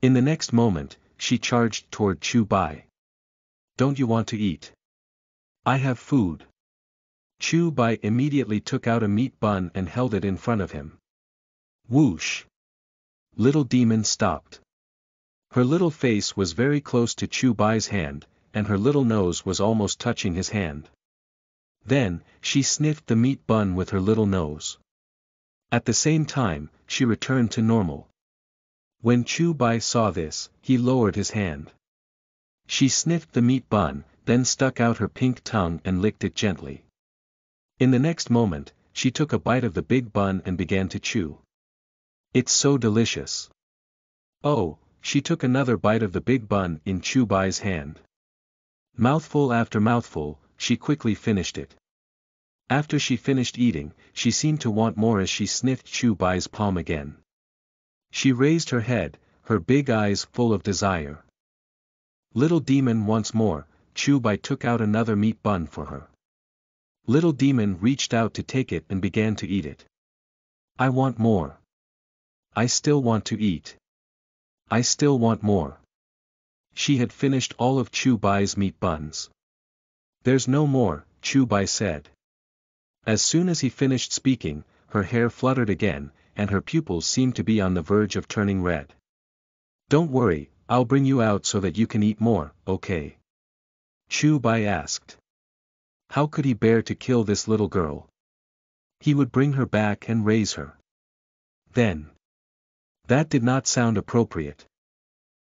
In the next moment, she charged toward Chu Bai. Don't you want to eat? I have food. Chu Bai immediately took out a meat bun and held it in front of him. Whoosh. Little demon stopped. Her little face was very close to Chu Bai's hand, and her little nose was almost touching his hand. Then, she sniffed the meat bun with her little nose. At the same time, she returned to normal. When Chu Bai saw this, he lowered his hand. She sniffed the meat bun, then stuck out her pink tongue and licked it gently. In the next moment, she took a bite of the big bun and began to chew. It's so delicious. Oh, she took another bite of the big bun in Chu Bai's hand. Mouthful after mouthful, she quickly finished it. After she finished eating, she seemed to want more as she sniffed Chu Bai's palm again. She raised her head, her big eyes full of desire. Little Demon once more, Chu Bai took out another meat bun for her. Little Demon reached out to take it and began to eat it. I want more. I still want to eat. I still want more. She had finished all of Chu Bai's meat buns. There's no more, Chu Bai said. As soon as he finished speaking, her hair fluttered again, and her pupils seemed to be on the verge of turning red. Don't worry, I'll bring you out so that you can eat more, okay? Chu Bai asked. How could he bear to kill this little girl? He would bring her back and raise her. Then. That did not sound appropriate.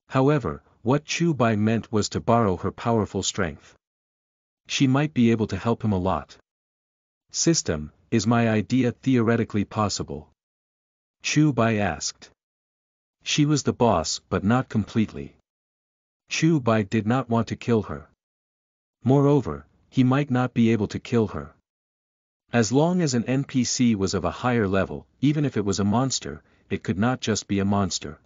However, what Chu Bai meant was to borrow her powerful strength. She might be able to help him a lot. System, is my idea theoretically possible? Chu Bai asked. She was the boss but not completely. Chu Bai did not want to kill her. Moreover, he might not be able to kill her. As long as an NPC was of a higher level, even if it was a monster, it could not just be a monster.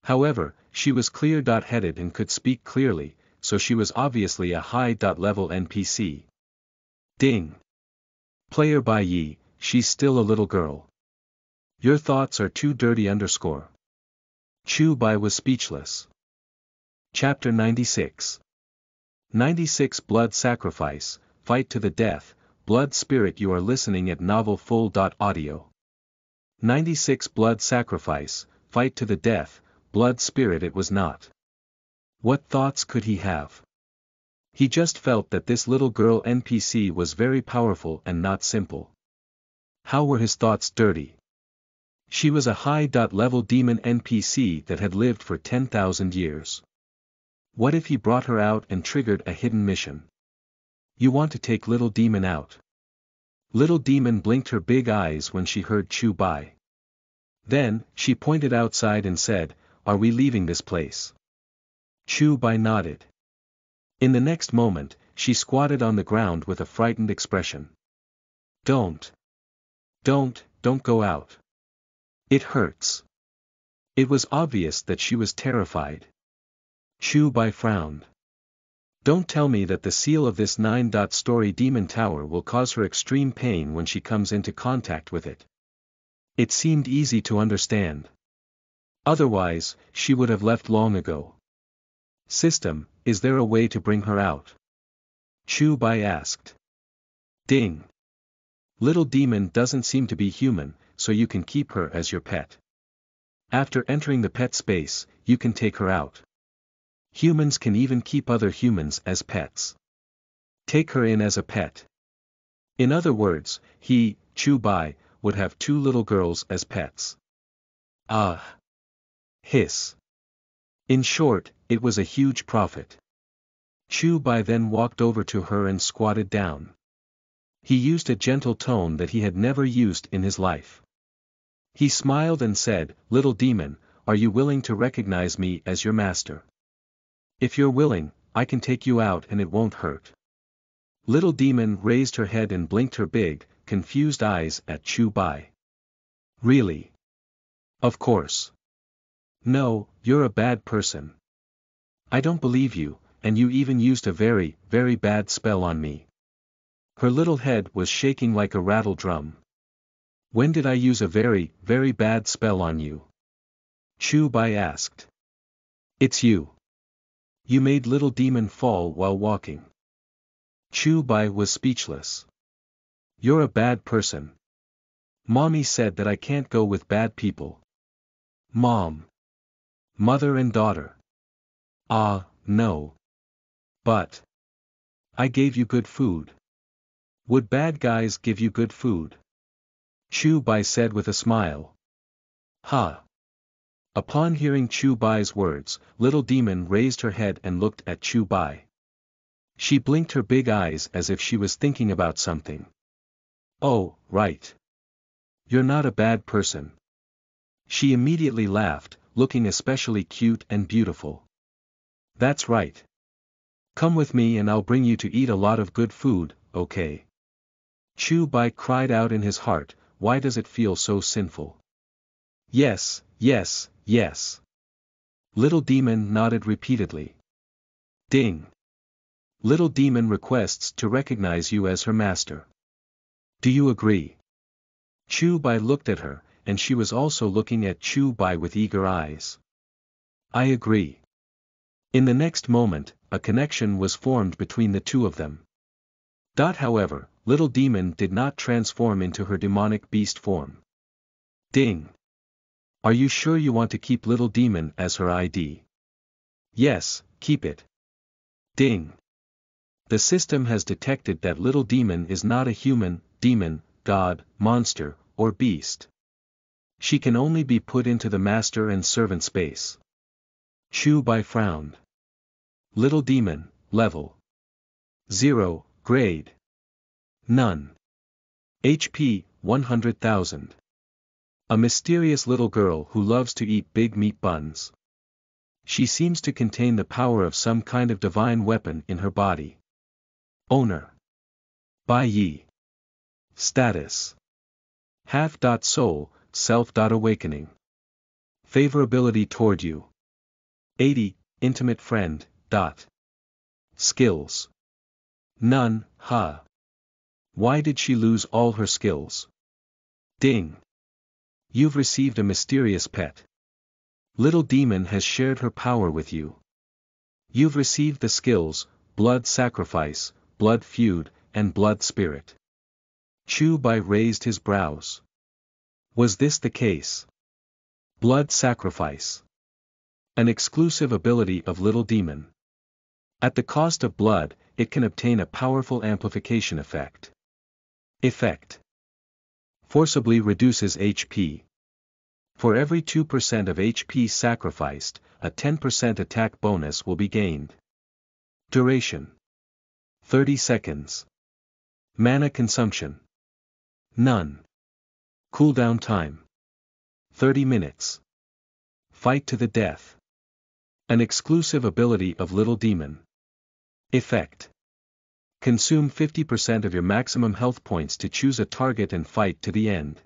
However, she was clear-headed and could speak clearly, so she was obviously a high-level NPC. Ding. Player Bai Yi, she's still a little girl. Your thoughts are too dirty _ Chu Bai was speechless. Chapter 96. 96 Blood Sacrifice, Fight to the Death, Blood Spirit. You are listening at novelfull.audio. 96 Blood Sacrifice, Fight to the Death, Blood Spirit. It was not. What thoughts could he have? He just felt that this little girl NPC was very powerful and not simple. How were his thoughts dirty? She was a high-level demon NPC that had lived for 10,000 years. What if he brought her out and triggered a hidden mission? You want to take Little Demon out? Little Demon blinked her big eyes when she heard Chu Bai. Then, she pointed outside and said, Are we leaving this place? Chu Bai nodded. In the next moment, she squatted on the ground with a frightened expression. Don't go out. It hurts. It was obvious that she was terrified. Chu Bai frowned. Don't tell me that the seal of this 9-story demon tower will cause her extreme pain when she comes into contact with it. It seemed easy to understand. Otherwise, she would have left long ago. System, is there a way to bring her out? Chu Bai asked. Ding. Little Demon doesn't seem to be human, so you can keep her as your pet. After entering the pet space, you can take her out. Humans can even keep other humans as pets. Take her in as a pet. In other words, he, Chu Bai, would have 2 little girls as pets. Ah. Hiss. In short, it was a huge profit. Chu Bai then walked over to her and squatted down. He used a gentle tone that he had never used in his life. He smiled and said, Little Demon, are you willing to recognize me as your master? If you're willing, I can take you out and it won't hurt. Little Demon raised her head and blinked her big, confused eyes at Chu Bai. Really? Of course. No, you're a bad person. I don't believe you, and you even used a very, very bad spell on me. Her little head was shaking like a rattle drum. When did I use a very, very bad spell on you? Chu Bai asked. It's you. You made Little Demon fall while walking. Chu Bai was speechless. You're a bad person. Mommy said that I can't go with bad people. Mom. Mother and daughter. Ah, no. But. I gave you good food. Would bad guys give you good food? Chu Bai said with a smile. Ha. Upon hearing Chu Bai's words, Little Demon raised her head and looked at Chu Bai. She blinked her big eyes as if she was thinking about something. Oh, right. You're not a bad person. She immediately laughed, looking especially cute and beautiful. That's right. Come with me and I'll bring you to eat a lot of good food, okay? Chu Bai cried out in his heart, why does it feel so sinful? Yes, yes, yes. Little Demon nodded repeatedly. Ding. Little Demon requests to recognize you as her master. Do you agree? Chu Bai looked at her, and she was also looking at Chu Bai with eager eyes. I agree. In the next moment, a connection was formed between the two of them. However, Little Demon did not transform into her demonic beast form. Ding. Are you sure you want to keep Little Demon as her ID? Yes, keep it. Ding. The system has detected that Little Demon is not a human, demon, god, monster, or beast. She can only be put into the master and servant space. Chu Bai frowned. Little Demon, level 0, grade none. HP, 100,000. A mysterious little girl who loves to eat big meat buns. She seems to contain the power of some kind of divine weapon in her body. Owner. Bai Yi. Status. Half-soul, self-awakening. Favorability toward you. 80, intimate friend. Skills. None, huh? Why did she lose all her skills? Ding. You've received a mysterious pet. Little Demon has shared her power with you. You've received the skills, Blood Sacrifice, Blood Feud, and Blood Spirit. Chu Bai raised his brows. Was this the case? Blood Sacrifice. An exclusive ability of Little Demon. At the cost of blood, it can obtain a powerful amplification effect. Effect. Forcibly reduces HP. For every 2% of HP sacrificed, a 10% attack bonus will be gained. Duration. 30 seconds. Mana consumption. None. Cooldown time. 30 minutes. Fight to the death. An exclusive ability of Little Demon. Effect. Consume 50% of your maximum health points to choose a target and fight to the end.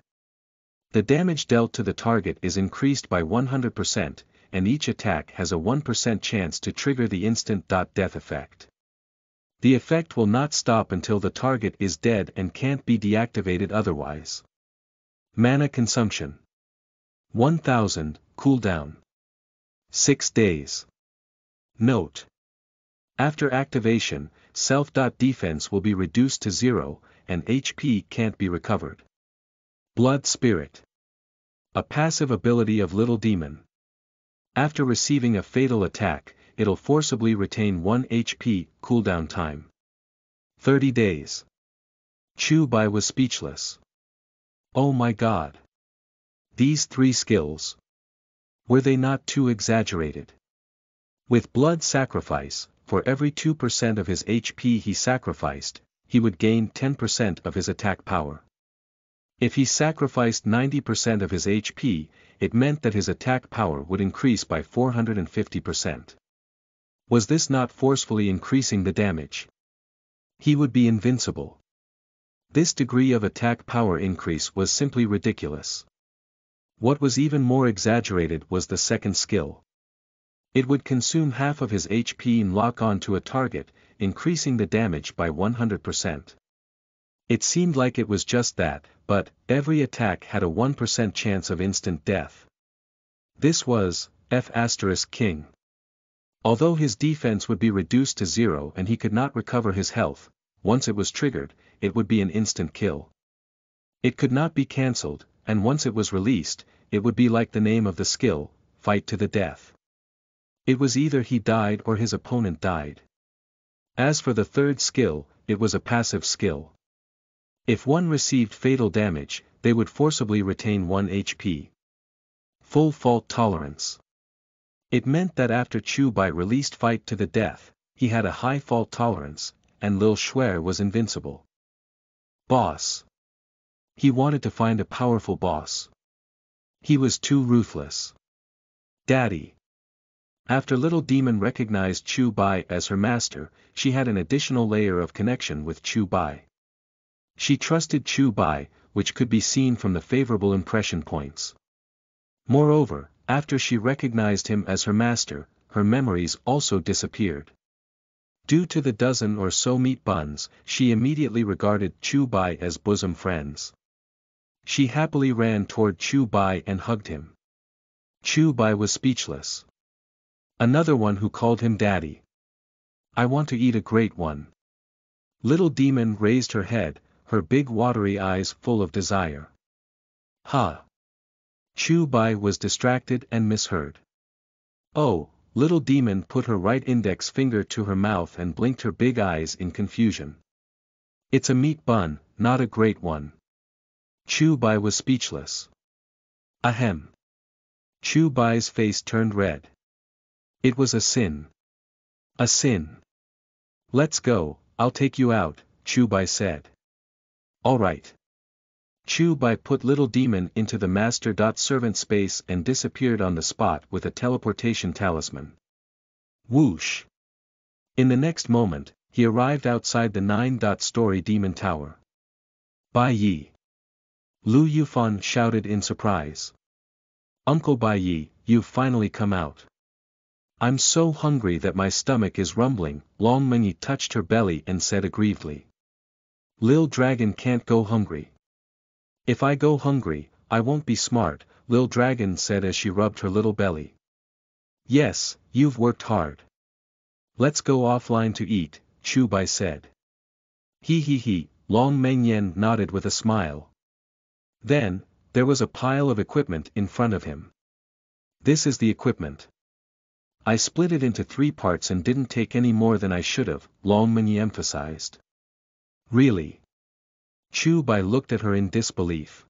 The damage dealt to the target is increased by 100%, and each attack has a 1% chance to trigger the instant death effect. The effect will not stop until the target is dead and can't be deactivated otherwise. Mana consumption. 1000, cooldown. 6 days. Note. After activation, self-defense will be reduced to 0, and HP can't be recovered. Blood Spirit. A passive ability of Little Demon. After receiving a fatal attack, it'll forcibly retain 1 HP, cooldown time. 30 days. Chu Bai was speechless. Oh my god. These 3 skills. Were they not too exaggerated? With Blood Sacrifice, for every 2% of his HP he sacrificed, he would gain 10% of his attack power. If he sacrificed 90% of his HP, it meant that his attack power would increase by 450%. Was this not forcefully increasing the damage? He would be invincible. This degree of attack power increase was simply ridiculous. What was even more exaggerated was the second skill. It would consume half of his HP and lock on to a target, increasing the damage by 100%. It seemed like it was just that, but every attack had a 1% chance of instant death. This was F*King. Although his defense would be reduced to 0 and he could not recover his health, once it was triggered, it would be an instant kill. It could not be cancelled, and once it was released, it would be like the name of the skill, fight to the death. It was either he died or his opponent died. As for the third skill, it was a passive skill. If one received fatal damage, they would forcibly retain 1 HP. Full fault tolerance. It meant that after Chu Bai released fight to the death, he had a high fault tolerance, and Lil Schwer was invincible. Boss. He wanted to find a powerful boss. He was too ruthless. Daddy. After Little Demon recognized Chu Bai as her master, she had an additional layer of connection with Chu Bai. She trusted Chu Bai, which could be seen from the favorable impression points. Moreover, after she recognized him as her master, her memories also disappeared. Due to the dozen or so meat buns, she immediately regarded Chu Bai as bosom friends. She happily ran toward Chu Bai and hugged him. Chu Bai was speechless. Another one who called him daddy. I want to eat a great one. Little Demon raised her head, her big watery eyes full of desire. Ha! Chu Bai was distracted and misheard. Oh, Little Demon put her right index finger to her mouth and blinked her big eyes in confusion. It's a meat bun, not a great one. Chu Bai was speechless. Ahem. Chu Bai's face turned red. It was a sin. A sin. Let's go, I'll take you out, Chu Bai said. All right. Chu Bai put Little Demon into the master.servant space and disappeared on the spot with a teleportation talisman. Whoosh. In the next moment, he arrived outside the 9-story demon tower. Bai Yi. Lu Yufan shouted in surprise. Uncle Bai Yi, you've finally come out. I'm so hungry that my stomach is rumbling. Long Mengyi touched her belly and said aggrievedly. Lil Dragon can't go hungry. If I go hungry, I won't be smart, Lil Dragon said as she rubbed her little belly. Yes, you've worked hard. Let's go offline to eat, Chu Bai said. He, Long Mengyan nodded with a smile. Then, there was a pile of equipment in front of him. This is the equipment. I split it into 3 parts and didn't take any more than I should have, Long Mengyi emphasized. Really? Chu Bai looked at her in disbelief.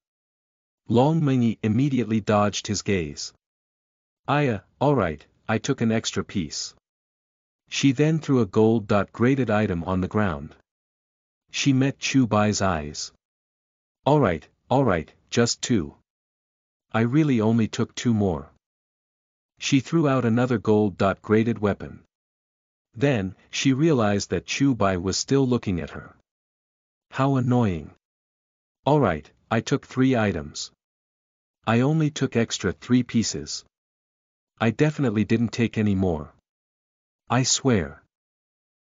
Long Mengyi immediately dodged his gaze. Alright, I took an extra piece. She then threw a gold-graded item on the ground. She met Chu Bai's eyes. Alright, just 2. I really only took 2 more. She threw out another gold-graded weapon. Then, she realized that Chu Bai was still looking at her. How annoying. Alright, I took 3 items. I only took extra 3 pieces. I definitely didn't take any more. I swear.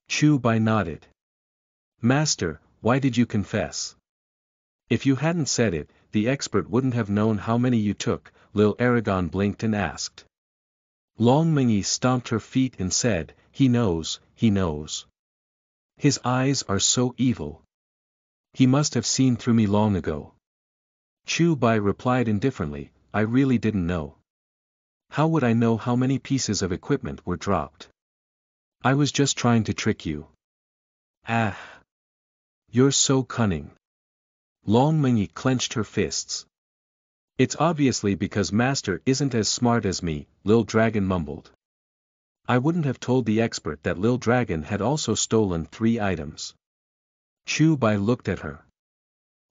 Chu Bai nodded. Master, why did you confess? If you hadn't said it, the expert wouldn't have known how many you took, Lil Aragon blinked and asked. Long Mengyi stomped her feet and said, he knows. His eyes are so evil. He must have seen through me long ago. Chu Bai replied indifferently, I really didn't know. How would I know how many pieces of equipment were dropped? I was just trying to trick you. Ah! You're so cunning. Long Mengyi clenched her fists. It's obviously because Master isn't as smart as me, Lil Dragon mumbled. I wouldn't have told the expert that Lil Dragon had also stolen 3 items. Chu Bai looked at her.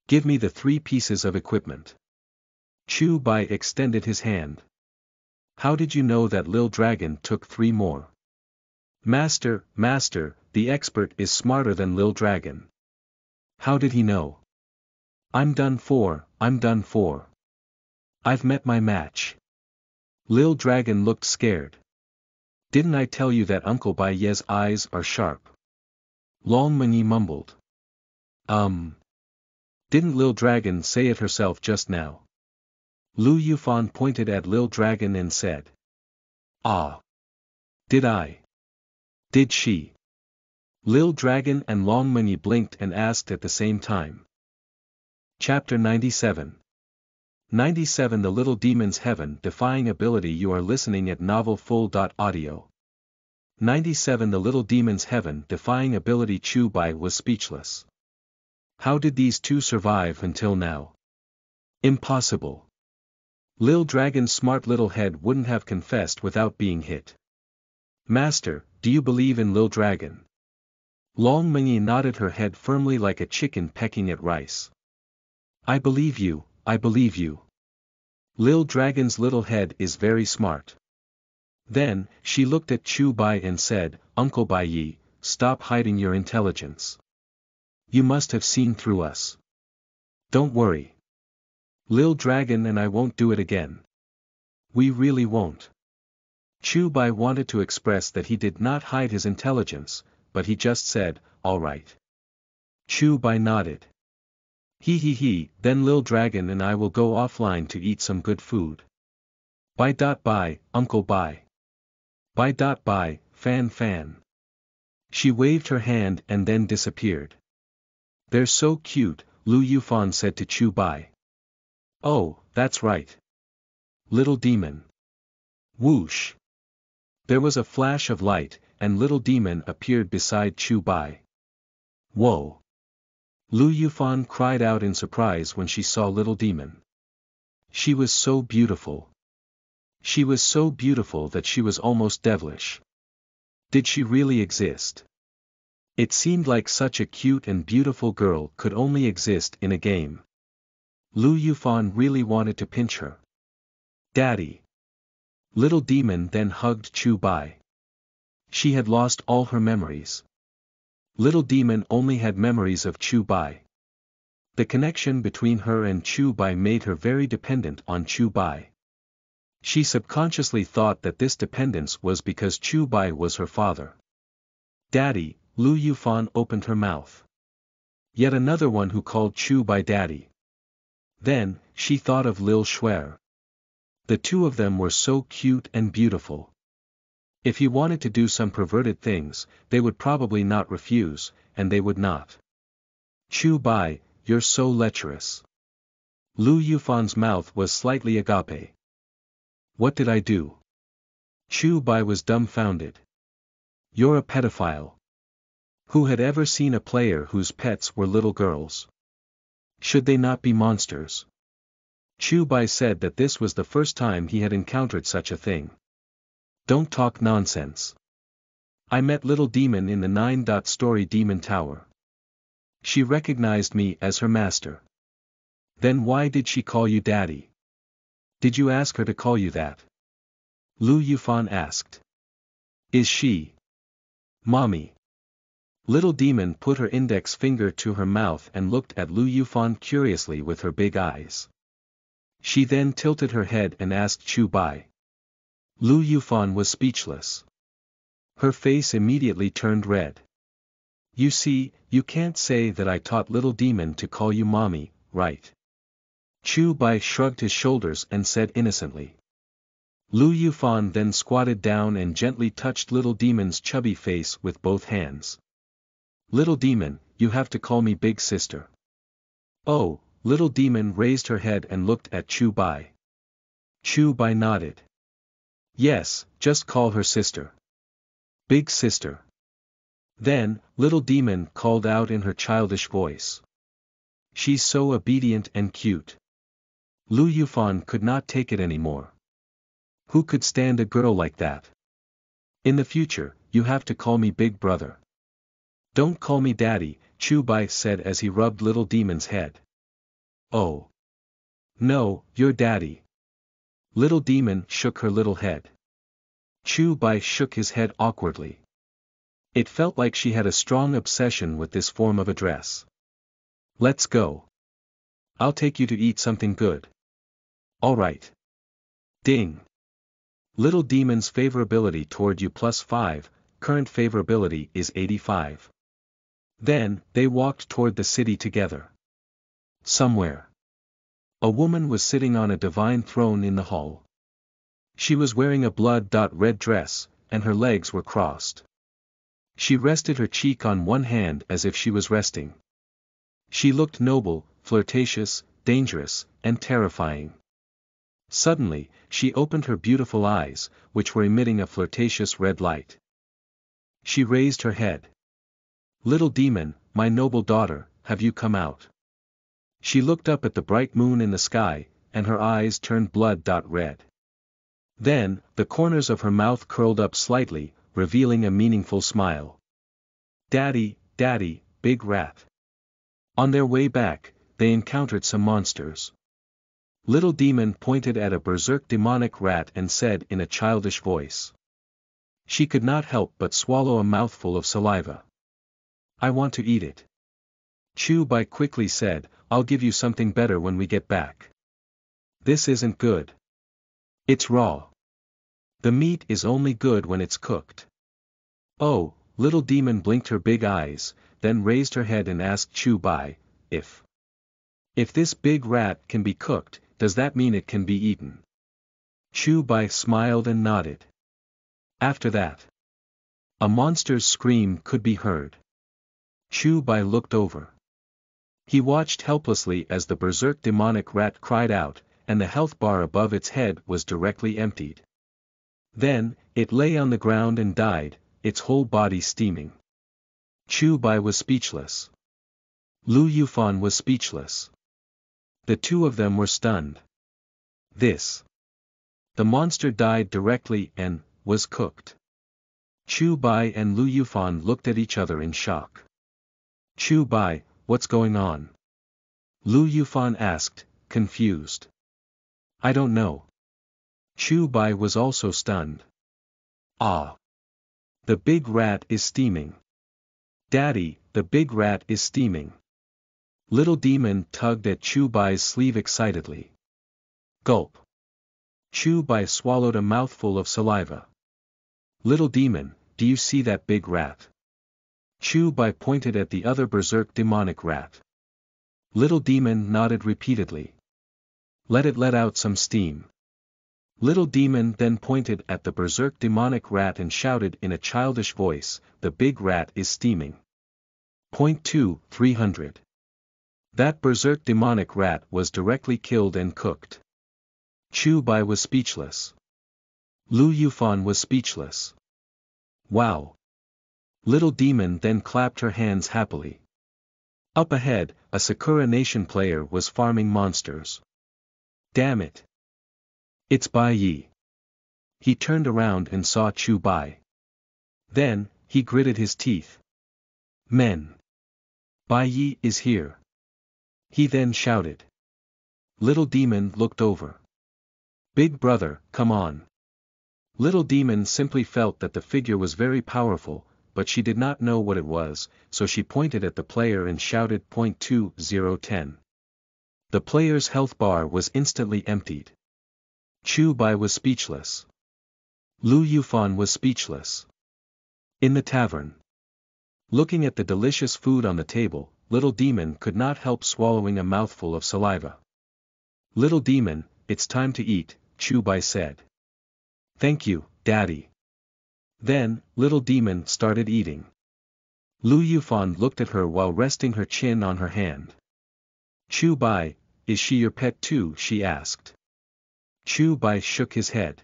Give me the 3 pieces of equipment. Chu Bai extended his hand. How did you know that Lil Dragon took 3 more? Master, the expert is smarter than Lil Dragon. How did he know? I'm done for. I've met my match. Lil Dragon looked scared. Didn't I tell you that Uncle Bai Ye's eyes are sharp? Long Mengyi mumbled. Didn't Lil Dragon say it herself just now? Lu Yufan pointed at Lil Dragon and said. Ah. Did I? Did she? Lil Dragon and Long Mengyi blinked and asked at the same time. Chapter 97. 97 The Little Demon's Heaven-Defying Ability. You are listening at NovelFull.audio. 97 The Little Demon's Heaven-Defying Ability. Chu Bai was speechless. How did these 2 survive until now? Impossible. Lil Dragon's smart little head wouldn't have confessed without being hit. Master, do you believe in Lil Dragon? Long Mengyi nodded her head firmly like a chicken pecking at rice. I believe you, I believe you. Lil Dragon's little head is very smart. Then, she looked at Chu Bai and said, Uncle Bai Yi, stop hiding your intelligence. You must have seen through us. Don't worry. Lil Dragon and I won't do it again. We really won't. Chu Bai wanted to express that he did not hide his intelligence, but he just said, all right. Chu Bai nodded. He, then Lil Dragon and I will go offline to eat some good food. Bye, Uncle Bai. Bye, fan. She waved her hand and then disappeared. They're so cute, Lu Yufan said to Chu Bai. Oh, that's right. Little demon. Whoosh. There was a flash of light, and little demon appeared beside Chu Bai. Whoa. Lu Yufan cried out in surprise when she saw little demon. She was so beautiful. She was so beautiful that she was almost devilish. Did she really exist? It seemed like such a cute and beautiful girl could only exist in a game. Lu Yufan really wanted to pinch her. Daddy. Little demon then hugged Chu Bai. She had lost all her memories. Little demon only had memories of Chu Bai. The connection between her and Chu Bai made her very dependent on Chu Bai. She subconsciously thought that this dependence was because Chu Bai was her father. Daddy, Lu Yufan opened her mouth. Yet another one who called Chu Bai daddy. Then, she thought of Lil Shuer. The two of them were so cute and beautiful. If he wanted to do some perverted things, they would probably not refuse, and they would not. Chu Bai, you're so lecherous. Lu Yufan's mouth was slightly agape. What did I do? Chu Bai was dumbfounded. You're a pedophile. Who had ever seen a player whose pets were little girls? Should they not be monsters? Chu Bai said that this was the first time he had encountered such a thing. Don't talk nonsense. I met little demon in the 9-story demon tower. She recognized me as her master. Then why did she call you daddy? Did you ask her to call you that? Lu Yufan asked. Is she? Mommy. Little demon put her index finger to her mouth and looked at Lu Yufan curiously with her big eyes. She then tilted her head and asked Chu Bai. Lu Yufan was speechless. Her face immediately turned red. You see, you can't say that I taught little demon to call you mommy, right? Chu Bai shrugged his shoulders and said innocently. Lu Yufan then squatted down and gently touched little demon's chubby face with both hands. Little demon, you have to call me big sister. Oh, little demon raised her head and looked at Chu Bai. Chu Bai nodded. Yes, just call her sister. Big sister. Then, little demon called out in her childish voice. She's so obedient and cute. Lu Yufan could not take it anymore. Who could stand a girl like that? In the future, you have to call me big brother. Don't call me daddy, Chu Bai said as he rubbed little demon's head. Oh. No, you're daddy. Little demon shook her little head. Chu Bai shook his head awkwardly. It felt like she had a strong obsession with this form of address. Let's go. I'll take you to eat something good. All right. Ding. Little demon's favorability toward you +5, current favorability is 85. Then, they walked toward the city together. Somewhere. A woman was sitting on a divine throne in the hall. She was wearing a blood-red dress, and her legs were crossed. She rested her cheek on one hand as if she was resting. She looked noble, flirtatious, dangerous, and terrifying. Suddenly, she opened her beautiful eyes, which were emitting a flirtatious red light. She raised her head. Little demon, my noble daughter, have you come out? She looked up at the bright moon in the sky, and her eyes turned blood-red. Then, the corners of her mouth curled up slightly, revealing a meaningful smile. Daddy, Daddy, big rat. On their way back, they encountered some monsters. Little Demon pointed at a berserk demonic rat and said in a childish voice. She could not help but swallow a mouthful of saliva. I want to eat it. Chew Bai quickly said, I'll give you something better when we get back. This isn't good. It's raw. The meat is only good when it's cooked. Oh, Little Demon blinked her big eyes, then raised her head and asked Chew Bai, If this big rat can be cooked, does that mean it can be eaten? Chew Bai smiled and nodded. After that, a monster's scream could be heard. Chew Bai looked over. He watched helplessly as the berserk demonic rat cried out, and the health bar above its head was directly emptied. Then, it lay on the ground and died, its whole body steaming. Chew Bai was speechless. Lu Yufan was speechless. The two of them were stunned. The monster died directly and was cooked. Chew Bai and Lu Yufan looked at each other in shock. Chew Bai, what's going on? Lu Yufan asked, confused. I don't know. Chew Bai was also stunned. Ah! The big rat is steaming. Daddy, the big rat is steaming. Little Demon tugged at Chew Bai's sleeve excitedly. Gulp. Chew Bai swallowed a mouthful of saliva. Little Demon, do you see that big rat? Chew Bai pointed at the other berserk demonic rat. Little Demon nodded repeatedly. Let it let out some steam. Little Demon then pointed at the berserk demonic rat and shouted in a childish voice, the big rat is steaming. Point 2, 300. That berserk demonic rat was directly killed and cooked. Chew Bai was speechless. Lu Yufan was speechless. Wow! Little Demon then clapped her hands happily. Up ahead, a Sakura Nation player was farming monsters. Damn it! It's Bai Yi. He turned around and saw Chew Bai. Then, he gritted his teeth. Men! Bai Yi is here. He then shouted. Little Demon looked over. Big brother, come on. Little Demon simply felt that the figure was very powerful, but she did not know what it was, so she pointed at the player and shouted .2010. The player's health bar was instantly emptied. Chew Bai was speechless. Lu Yufan was speechless. In the tavern. Looking at the delicious food on the table, Little Demon could not help swallowing a mouthful of saliva. Little Demon, it's time to eat, Chew Bai said. Thank you, Daddy. Then, Little Demon started eating. Lu Yufan looked at her while resting her chin on her hand. Chew Bai, is she your pet too? She asked. Chew Bai shook his head.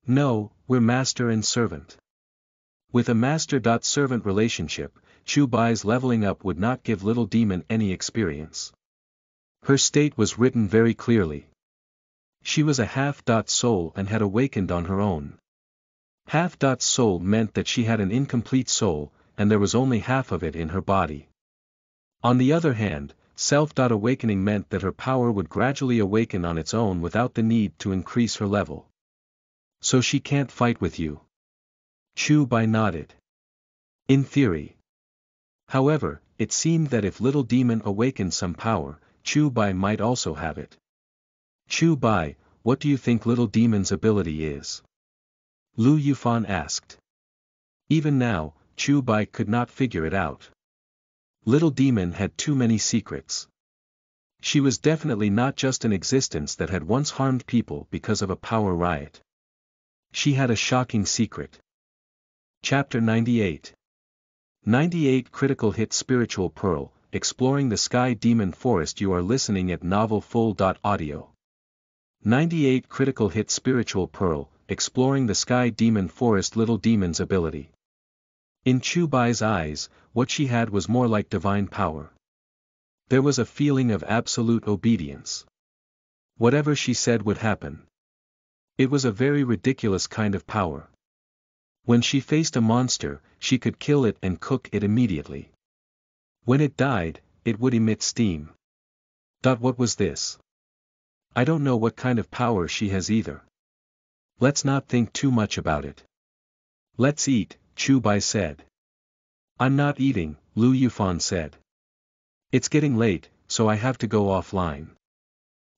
No, we're master and servant. With a master-servant relationship, Chew Bai's leveling up would not give Little Demon any experience. Her state was written very clearly. She was a half-soul and had awakened on her own. Half-soul meant that she had an incomplete soul, and there was only half of it in her body. On the other hand, self-awakening meant that her power would gradually awaken on its own without the need to increase her level. So she can't fight with you. Chew Bai nodded. In theory. However, it seemed that if Little Demon awakened some power, Chew Bai might also have it. Chew Bai, what do you think Little Demon's ability is? Lu Yufan asked. Even now, Chew Bai could not figure it out. Little Demon had too many secrets. She was definitely not just an existence that had once harmed people because of a power riot. She had a shocking secret. Chapter 98. 98 Critical Hit Spiritual Pearl, Exploring the Sky Demon Forest. You are listening at novelfull.audio. 98 Critical Hit Spiritual Pearl, Exploring the Sky Demon Forest. Little Demon's ability. In Chew Bai's eyes, what she had was more like divine power. There was a feeling of absolute obedience. Whatever she said would happen. It was a very ridiculous kind of power. When she faced a monster, she could kill it and cook it immediately. When it died, it would emit steam. What was this? I don't know what kind of power she has either. Let's not think too much about it. Let's eat, Chu Bai said. I'm not eating, Lu Yufan said. It's getting late, so I have to go offline.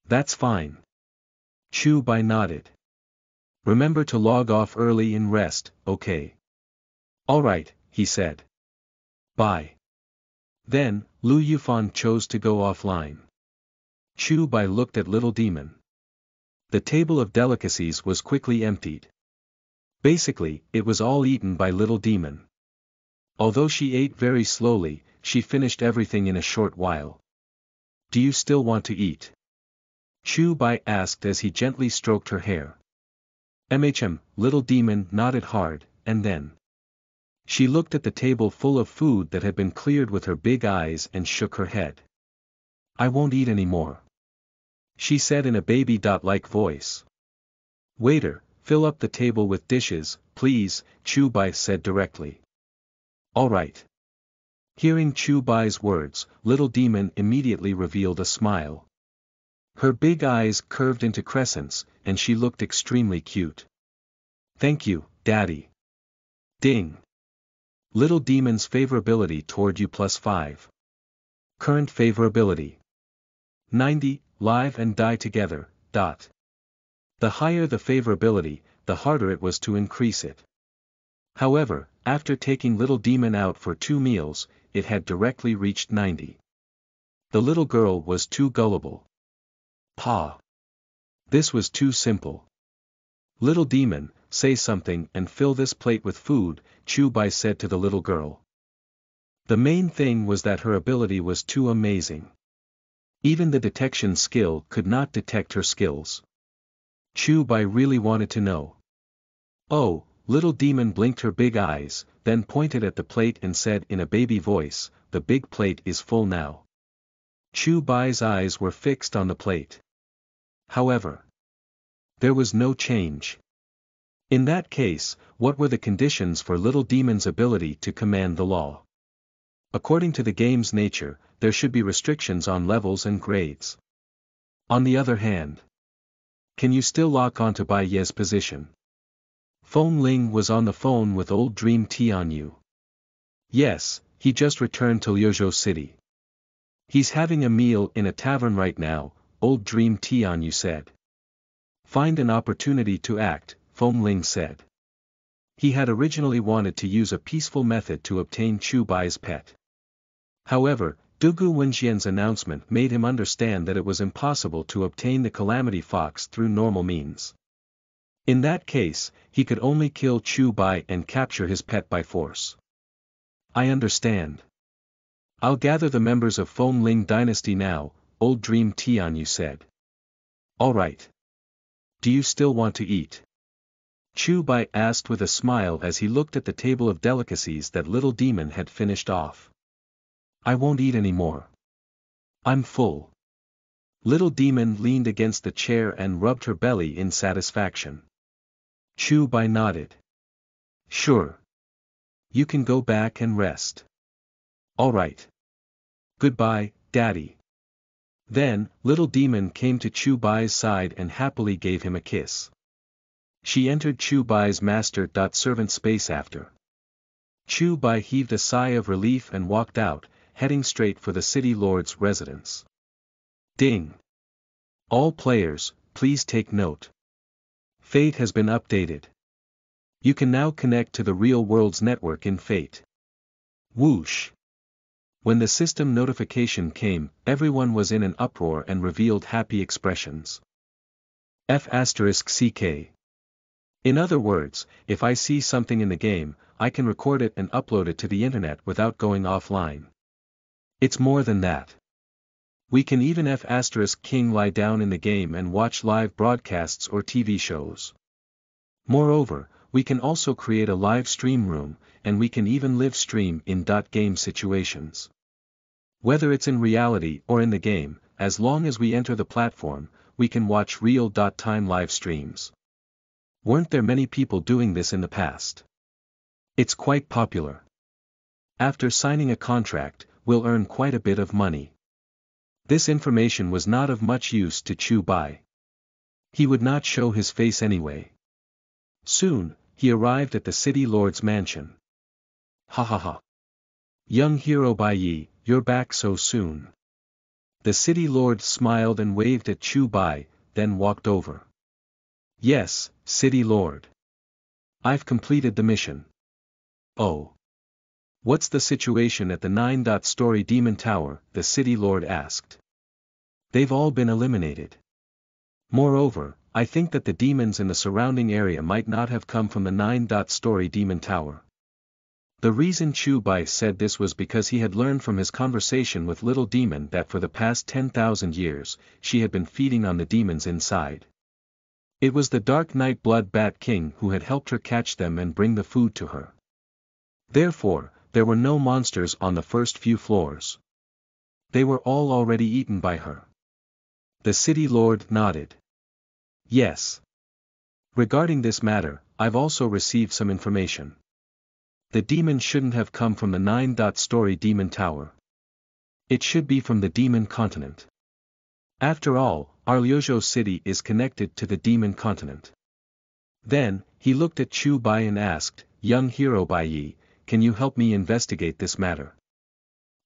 That's fine. Chu Bai nodded. Remember to log off early and rest, okay? Alright, he said. Bye. Then, Lu Yufan chose to go offline. Chu Bai looked at Little Demon. The table of delicacies was quickly emptied. Basically, it was all eaten by Little Demon. Although she ate very slowly, she finished everything in a short while. Do you still want to eat? Chu Bai asked as he gently stroked her hair. Little Demon nodded hard, and then she looked at the table full of food that had been cleared with her big eyes and shook her head. I won't eat any more, she said in a baby-like voice. Waiter, fill up the table with dishes, please, Chu Bai said directly. All right. Hearing Chu Bai's words, Little Demon immediately revealed a smile. Her big eyes curved into crescents, and she looked extremely cute. Thank you, Daddy. Ding. Little Demon's favorability toward you +5. Current favorability 90, live and die together, . The higher the favorability, the harder it was to increase it. However, after taking Little Demon out for 2 meals, it had directly reached 90. The little girl was too gullible. Pa. This was too simple. Little Demon, say something and fill this plate with food, Chu Bai said to the little girl. The main thing was that her ability was too amazing. Even the detection skill could not detect her skills. Chu Bai really wanted to know. Oh, Little Demon blinked her big eyes, then pointed at the plate and said in a baby voice, the big plate is full now. Chu Bai's eyes were fixed on the plate. However, there was no change. In that case, what were the conditions for Little Demon's ability to command the law? According to the game's nature, there should be restrictions on levels and grades. On the other hand, can you still lock onto Bai Ye's position? Feng Ling was on the phone with old Dream Tianyu. Yes, he just returned to Liuzhou City. He's having a meal in a tavern right now, old Dream Tianyu said. Find an opportunity to act, Feng Ling said. He had originally wanted to use a peaceful method to obtain Chu Bai's pet. However, Dugu Wenxian's announcement made him understand that it was impossible to obtain the Calamity Fox through normal means. In that case, he could only kill Chu Bai and capture his pet by force. I understand. I'll gather the members of Feng Ling Dynasty now, old Dream Tianyu said. Alright. Do you still want to eat? Chu Bai asked with a smile as he looked at the table of delicacies that Little Demon had finished off. I won't eat any more. I'm full. Little Demon leaned against the chair and rubbed her belly in satisfaction. Chu Bai nodded. Sure. You can go back and rest. Alright. Goodbye, Daddy. Then, Little Demon came to Chu Bai's side and happily gave him a kiss. She entered Chu Bai's master-servant space after. Chu Bai heaved a sigh of relief and walked out, heading straight for the city lord's residence. Ding! All players, please take note. Fate has been updated. You can now connect to the real world's network in Fate. Whoosh! When the system notification came, everyone was in an uproar and revealed happy expressions. F***CK. In other words, if I see something in the game, I can record it and upload it to the internet without going offline. It's more than that. We can even F***king lie down in the game and watch live broadcasts or TV shows. Moreover, we can also create a live stream room, and we can even live stream in .game situations. Whether it's in reality or in the game, as long as we enter the platform, we can watch real time live streams. Weren't there many people doing this in the past? It's quite popular. After signing a contract, we'll earn quite a bit of money. This information was not of much use to Chu Bai. He would not show his face anyway. Soon, he arrived at the city lord's mansion. Ha ha ha. Young hero Bai Yi, you're back so soon. The city lord smiled and waved at Chu Bai, then walked over. Yes, city lord. I've completed the mission. Oh. What's the situation at the 9-story demon tower? The city lord asked. They've all been eliminated. Moreover, I think that the demons in the surrounding area might not have come from the 9-story demon tower. The reason Chu Bai said this was because he had learned from his conversation with Little Demon that for the past 10,000 years, she had been feeding on the demons inside. It was the Dark Knight Blood Bat King who had helped her catch them and bring the food to her. Therefore, there were no monsters on the first few floors. They were all already eaten by her. The city lord nodded. Yes. Regarding this matter, I've also received some information. The demon shouldn't have come from the 9-story demon tower. It should be from the demon continent. After all, our Liuzhou city is connected to the demon continent. Then, he looked at Chu Bai and asked, Young hero Bai Yi, can you help me investigate this matter?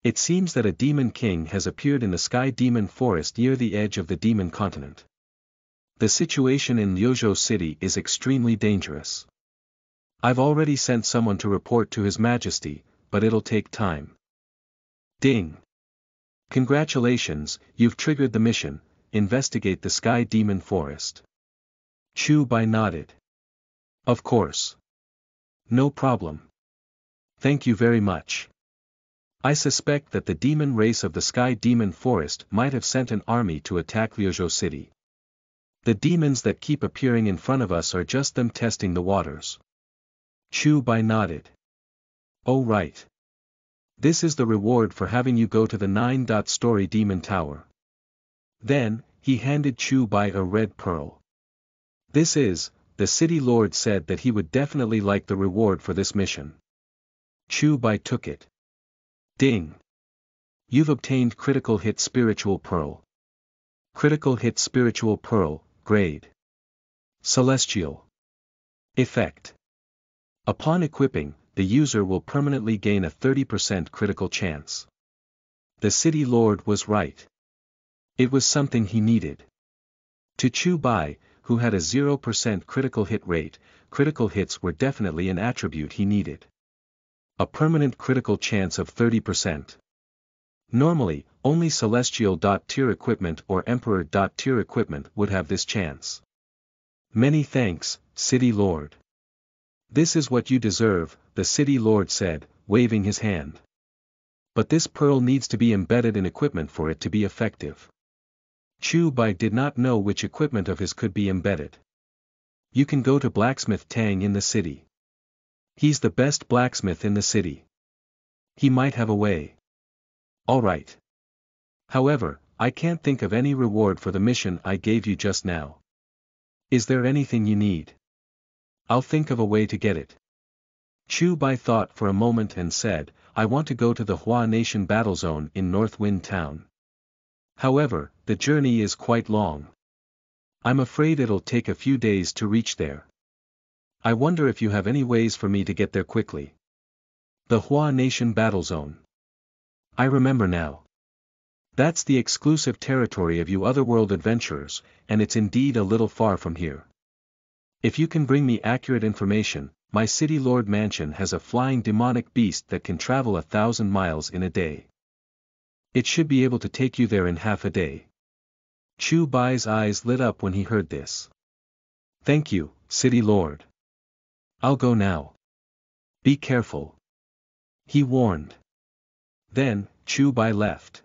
It seems that a demon king has appeared in the sky demon forest near the edge of the demon continent. The situation in Liuzhou city is extremely dangerous. I've already sent someone to report to His Majesty, but it'll take time. Ding! Congratulations, you've triggered the mission, investigate the sky demon forest. Chu Bai nodded. Of course. No problem. Thank you very much. I suspect that the demon race of the sky demon forest might have sent an army to attack Liuzhou city. The demons that keep appearing in front of us are just them testing the waters. Chu Bai nodded. Oh right. This is the reward for having you go to the 9-story demon tower. Then, he handed Chu Bai a red pearl. This is, the city lord said that he would definitely like the reward for this mission. Chu Bai took it. Ding! You've obtained critical hit spiritual pearl. Critical hit spiritual pearl, grade. Celestial. Effect. Upon equipping, the user will permanently gain a 30% critical chance. The city lord was right. It was something he needed. To Chu Bai, who had a 0% critical hit rate, critical hits were definitely an attribute he needed. A permanent critical chance of 30%. Normally, only Celestial.tier equipment or Emperor.tier equipment would have this chance. Many thanks, City Lord. This is what you deserve, the City Lord said, waving his hand. But this pearl needs to be embedded in equipment for it to be effective. Chu Bai did not know which equipment of his could be embedded. You can go to Blacksmith Tang in the city. He's the best blacksmith in the city. He might have a way. Alright. However, I can't think of any reward for the mission I gave you just now. Is there anything you need? I'll think of a way to get it. Chu Bai thought for a moment and said, I want to go to the Hua Nation battle zone in North Wind Town. However, the journey is quite long. I'm afraid it'll take a few days to reach there. I wonder if you have any ways for me to get there quickly. The Hua Nation battle zone. I remember now. That's the exclusive territory of you otherworld adventurers, and it's indeed a little far from here. If you can bring me accurate information, my City Lord Mansion has a flying demonic beast that can travel 1,000 miles in a day. It should be able to take you there in half a day. Chu Bai's eyes lit up when he heard this. Thank you, City Lord. I'll go now. Be careful. He warned. Then, Chu Bai left.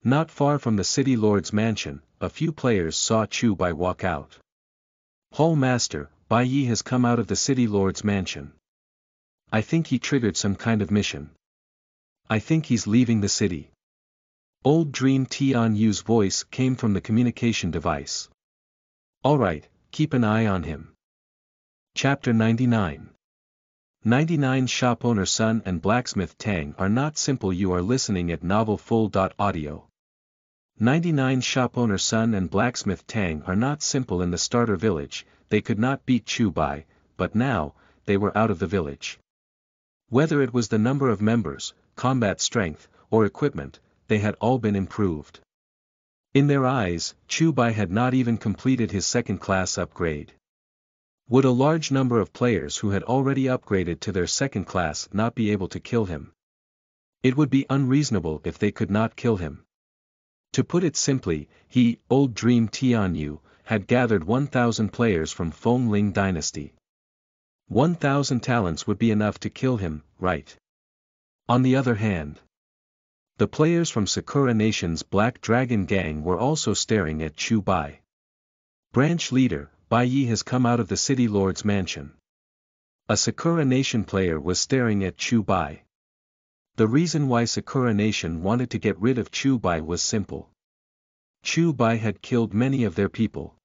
Not far from the City Lord's mansion, a few players saw Chu Bai walk out. Hall Master, Bai Yi has come out of the City Lord's mansion. I think he triggered some kind of mission. I think he's leaving the city. Old Dream Tian Yu's voice came from the communication device. Alright, keep an eye on him. Chapter 99. 99 Shop owner Sun and blacksmith Tang are not simple. You are listening at novelfull.audio. 99 Shop owner Sun and blacksmith Tang are not simple. In the starter village, they could not beat Chu Bai, but now, they were out of the village. Whether it was the number of members, combat strength, or equipment, they had all been improved. In their eyes, Chu Bai had not even completed his second-class upgrade. Would a large number of players who had already upgraded to their second class not be able to kill him? It would be unreasonable if they could not kill him. To put it simply, he, Old Dream Tianyu, had gathered 1,000 players from Feng Ling dynasty. 1,000 talents would be enough to kill him, right? On the other hand, the players from Sakura Nation's Black Dragon Gang were also staring at Chu Bai. Branch leader, Bai Yi has come out of the City Lord's mansion. A Sakura Nation player was staring at Chu Bai. The reason why Sakura Nation wanted to get rid of Chu Bai was simple. Chu Bai had killed many of their people.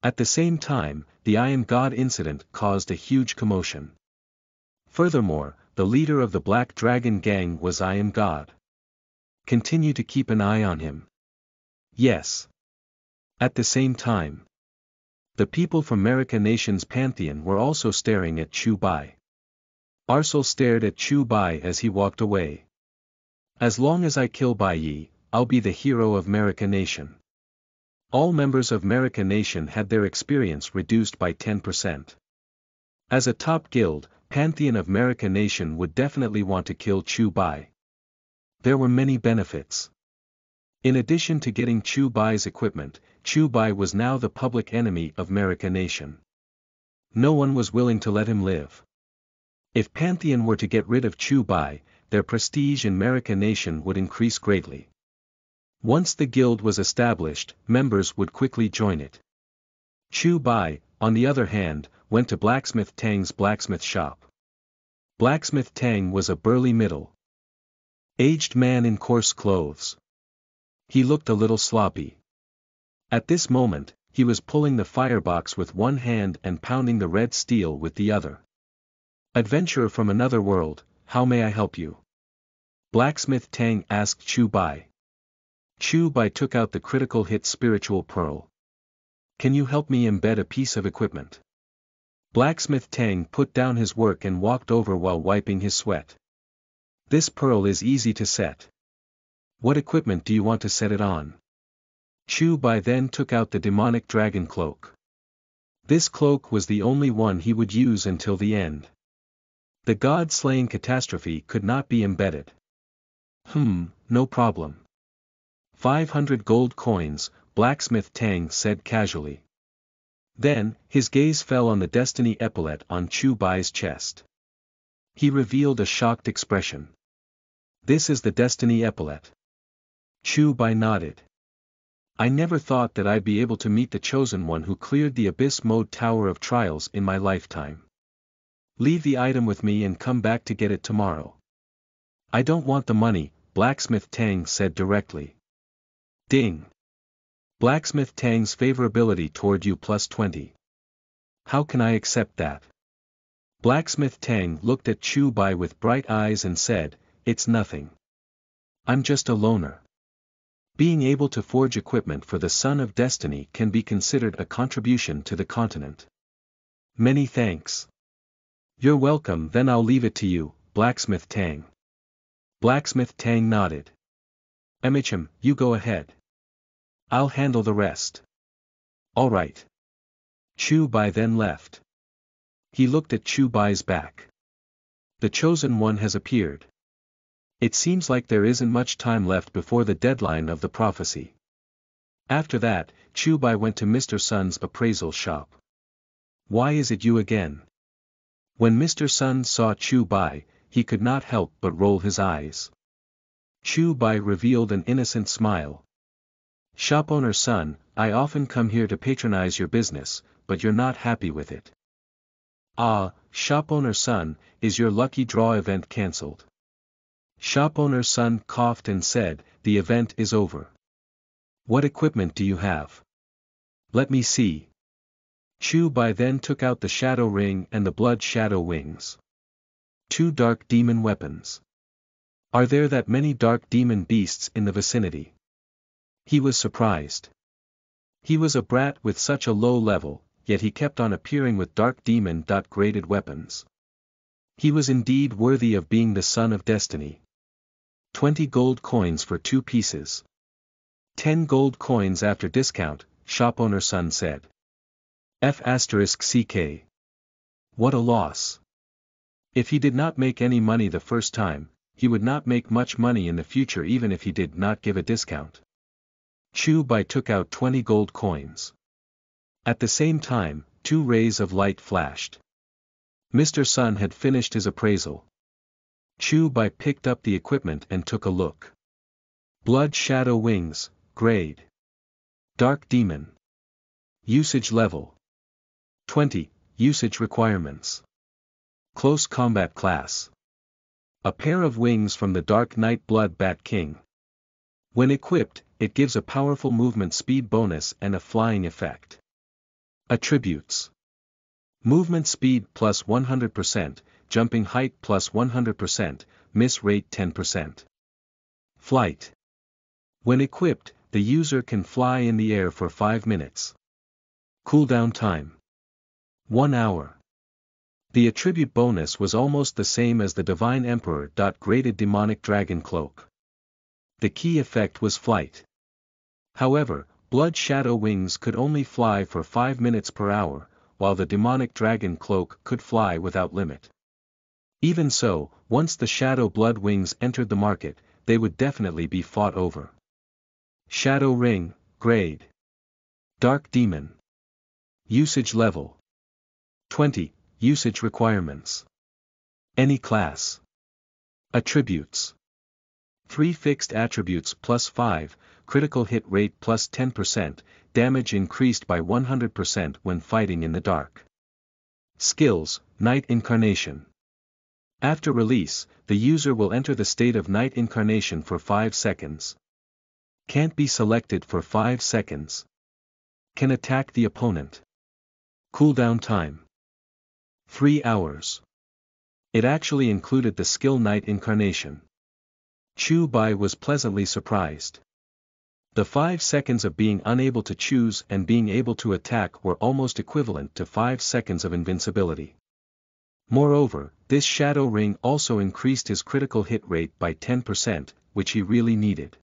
At the same time, the I Am God incident caused a huge commotion. Furthermore, the leader of the Black Dragon Gang was I Am God. Continue to keep an eye on him. Yes. At the same time, the people from America Nation's pantheon were also staring at Chu Bai. Arcel stared at Chu Bai as he walked away. As long as I kill Bai Yi, I'll be the hero of America Nation. All members of America Nation had their experience reduced by 10%. As a top guild, Pantheon of America Nation would definitely want to kill Chu Bai. There were many benefits. In addition to getting Chu Bai's equipment, Chu Bai was now the public enemy of America Nation. No one was willing to let him live. If Pantheon were to get rid of Chu Bai, their prestige in America Nation would increase greatly. Once the guild was established, members would quickly join it. Chu Bai, on the other hand, went to Blacksmith Tang's blacksmith shop. Blacksmith Tang was a burly middle-aged man in coarse clothes. He looked a little sloppy. At this moment, he was pulling the firebox with one hand and pounding the red steel with the other. Adventurer from another world, how may I help you? Blacksmith Tang asked Chu Bai. Chu Bai took out the critical hit spiritual pearl. Can you help me embed a piece of equipment? Blacksmith Tang put down his work and walked over while wiping his sweat. This pearl is easy to set. What equipment do you want to set it on? Chu Bai then took out the demonic dragon cloak. This cloak was the only one he would use until the end. The god-slaying catastrophe could not be embedded. No problem. 500 gold coins, Blacksmith Tang said casually. Then, his gaze fell on the destiny epaulette on Chu Bai's chest. He revealed a shocked expression. This is the destiny epaulette. Chu Bai nodded. I never thought that I'd be able to meet the chosen one who cleared the abyss mode tower of trials in my lifetime. Leave the item with me and come back to get it tomorrow. I don't want the money, Blacksmith Tang said directly. Ding. Blacksmith Tang's favorability toward you +20. How can I accept that? Blacksmith Tang looked at Chu Bai with bright eyes and said, it's nothing. I'm just a loner. Being able to forge equipment for the Son of Destiny can be considered a contribution to the continent. Many thanks. You're welcome. Then I'll leave it to you, Blacksmith Tang. Blacksmith Tang nodded. MHM, you go ahead. I'll handle the rest. All right. Chu Bai then left. He looked at Chu Bai's back. The chosen one has appeared. It seems like there isn't much time left before the deadline of the prophecy. After that, Chu Bai went to Mr. Sun's appraisal shop. Why is it you again? When Mr. Sun saw Chu Bai, he could not help but roll his eyes. Chu Bai revealed an innocent smile. Shop owner Sun, I often come here to patronize your business, but you're not happy with it. Ah, shop owner Sun, is your lucky draw event cancelled? Shop owner Sun coughed and said, the event is over. What equipment do you have? Let me see. Chu Bai then took out the shadow ring and the blood shadow wings. 2 dark demon weapons. Are there that many dark demon beasts in the vicinity? He was surprised. He was a brat with such a low level, yet he kept on appearing with dark demon-graded weapons. He was indeed worthy of being the son of destiny. 20 gold coins for 2 pieces. 10 gold coins after discount, shop owner son said. F***ck. What a loss. If he did not make any money the first time, he would not make much money in the future even if he did not give a discount. Chu Bai took out 20 gold coins. At the same time, 2 rays of light flashed. Mr. Sun had finished his appraisal. Chu Bai picked up the equipment and took a look. Blood Shadow Wings, grade. Dark Demon. Usage level. 20, usage requirements. Close combat class. A pair of wings from the Dark Knight Blood Bat King. When equipped, it gives a powerful movement speed bonus and a flying effect. Attributes. Movement speed plus 100%, jumping height plus 100%, miss rate 10%. Flight. When equipped, the user can fly in the air for 5 minutes. Cooldown time. 1 hour. The attribute bonus was almost the same as the Divine Emperor. Graded Demonic Dragon Cloak. The key effect was flight. However, Blood Shadow Wings could only fly for 5 minutes per hour, while the Demonic Dragon Cloak could fly without limit. Even so, once the Shadow Blood Wings entered the market, they would definitely be fought over. Shadow Ring, grade. Dark Demon. Usage level. 20, usage requirements. Any class. Attributes. 3 fixed attributes plus 5, critical hit rate plus 10%, damage increased by 100% when fighting in the dark. Skills, Night Incarnation. After release, the user will enter the state of Night Incarnation for 5 seconds. Can't be selected for 5 seconds. Can attack the opponent. Cooldown time. 3 hours. It actually included the skill Night Incarnation. Chu Bai was pleasantly surprised. The 5 seconds of being unable to choose and being able to attack were almost equivalent to 5 seconds of invincibility. Moreover, this Shadow Ring also increased his critical hit rate by 10%, which he really needed.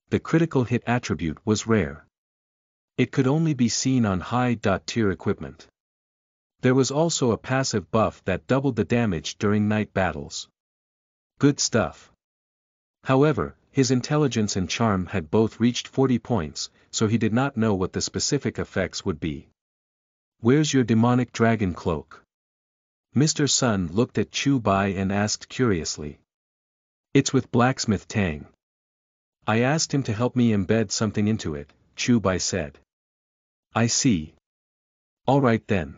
The critical hit attribute was rare. It could only be seen on high-tier equipment. There was also a passive buff that doubled the damage during night battles. Good stuff. However, his intelligence and charm had both reached 40 points, so he did not know what the specific effects would be. Where's your Demonic Dragon Cloak? Mr. Sun looked at Chu Bai and asked curiously. It's with Blacksmith Tang. I asked him to help me embed something into it, Chu Bai said. I see. Alright then.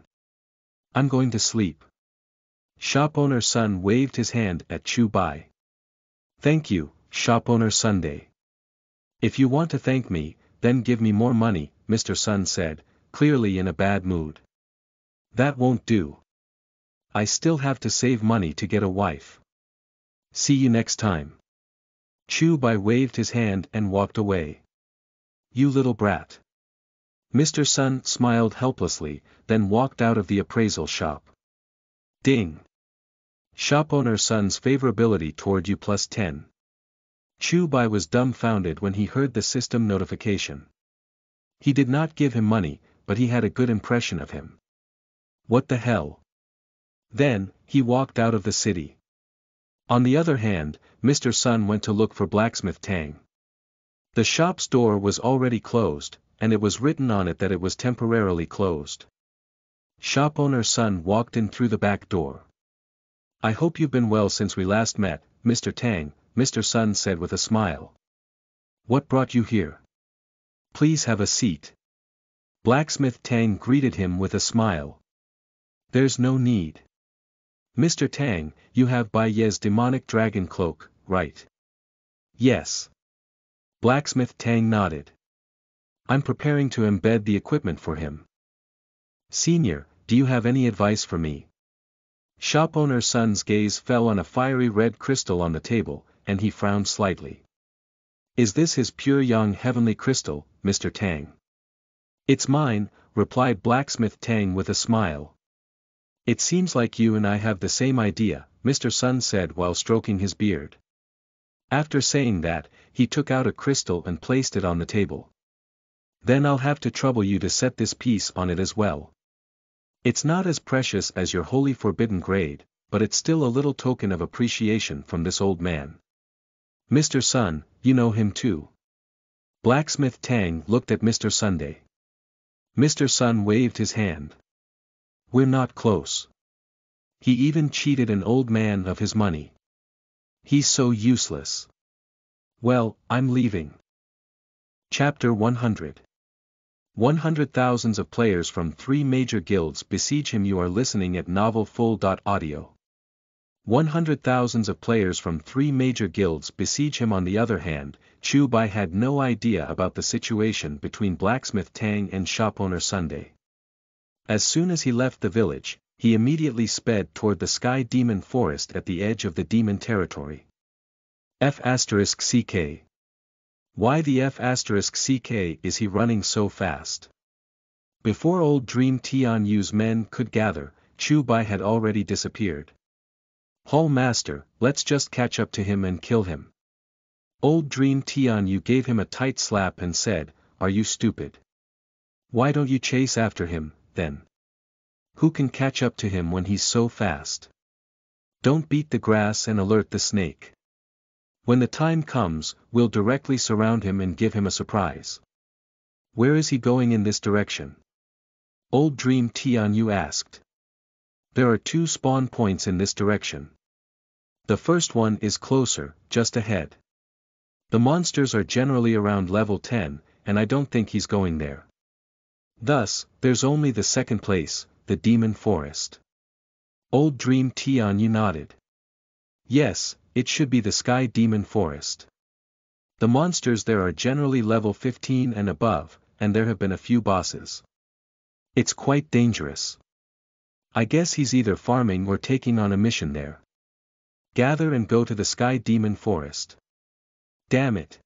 I'm going to sleep. Shop owner Sun waved his hand at Chu Bai. Thank you, shop owner Sunday. If you want to thank me, then give me more money, Mr. Sun said, clearly in a bad mood. That won't do. I still have to save money to get a wife. See you next time. Chu Bai waved his hand and walked away. You little brat. Mr. Sun smiled helplessly, then walked out of the appraisal shop. Ding. Shop owner Sun's favorability toward you plus 10. Chu Bai was dumbfounded when he heard the system notification. He did not give him money, but he had a good impression of him. What the hell? Then, he walked out of the city. On the other hand, Mr. Sun went to look for Blacksmith Tang. The shop's door was already closed, and it was written on it that it was temporarily closed. Shop owner Sun walked in through the back door. I hope you've been well since we last met, Mr. Tang, Mr. Sun said with a smile. What brought you here? Please have a seat. Blacksmith Tang greeted him with a smile. There's no need. Mr. Tang, you have Bai Ye's Demonic Dragon Cloak, right? Yes. Blacksmith Tang nodded. I'm preparing to embed the equipment for him. Senior, do you have any advice for me? Shop owner Sun's gaze fell on a fiery red crystal on the table, and he frowned slightly. Is this his pure young heavenly crystal, Mr. Tang? It's mine, replied Blacksmith Tang with a smile. It seems like you and I have the same idea, Mr. Sun said while stroking his beard. After saying that, he took out a crystal and placed it on the table. Then I'll have to trouble you to set this piece on it as well. It's not as precious as your holy forbidden grade, but it's still a little token of appreciation from this old man. Mr. Sun, you know him too. Blacksmith Tang looked at Mr. Sunday. Mr. Sun waved his hand. We're not close. He even cheated an old man of his money. He's so useless. Well, I'm leaving. Chapter 100. 100,000s of players from 3 major guilds besiege him. You are listening at novelfull.audio. 100,000s of players from 3 major guilds besiege him. On the other hand, Chu Bai had no idea about the situation between Blacksmith Tang and shopowner Sunday. As soon as he left the village, he immediately sped toward the Sky Demon Forest at the edge of the demon territory. F***CK. Why the F***CK is he running so fast? Before Old Dream Tianyu's men could gather, Chu Bai had already disappeared. Hall Master, let's just catch up to him and kill him. Old Dream Tianyu gave him a tight slap and said, Are you stupid? Why don't you chase after him, then? Who can catch up to him when he's so fast? Don't beat the grass and alert the snake. When the time comes, we'll directly surround him and give him a surprise. Where is he going in this direction? Old Dream Tianyu asked. There are 2 spawn points in this direction. The first one is closer, just ahead. The monsters are generally around level 10, and I don't think he's going there. Thus, there's only the second place, the Demon Forest. Old Dream Tianyu nodded. Yes, it should be the Sky Demon Forest. The monsters there are generally level 15 and above, and there have been a few bosses. It's quite dangerous. I guess he's either farming or taking on a mission there. Gather and go to the Sky Demon Forest. Damn it.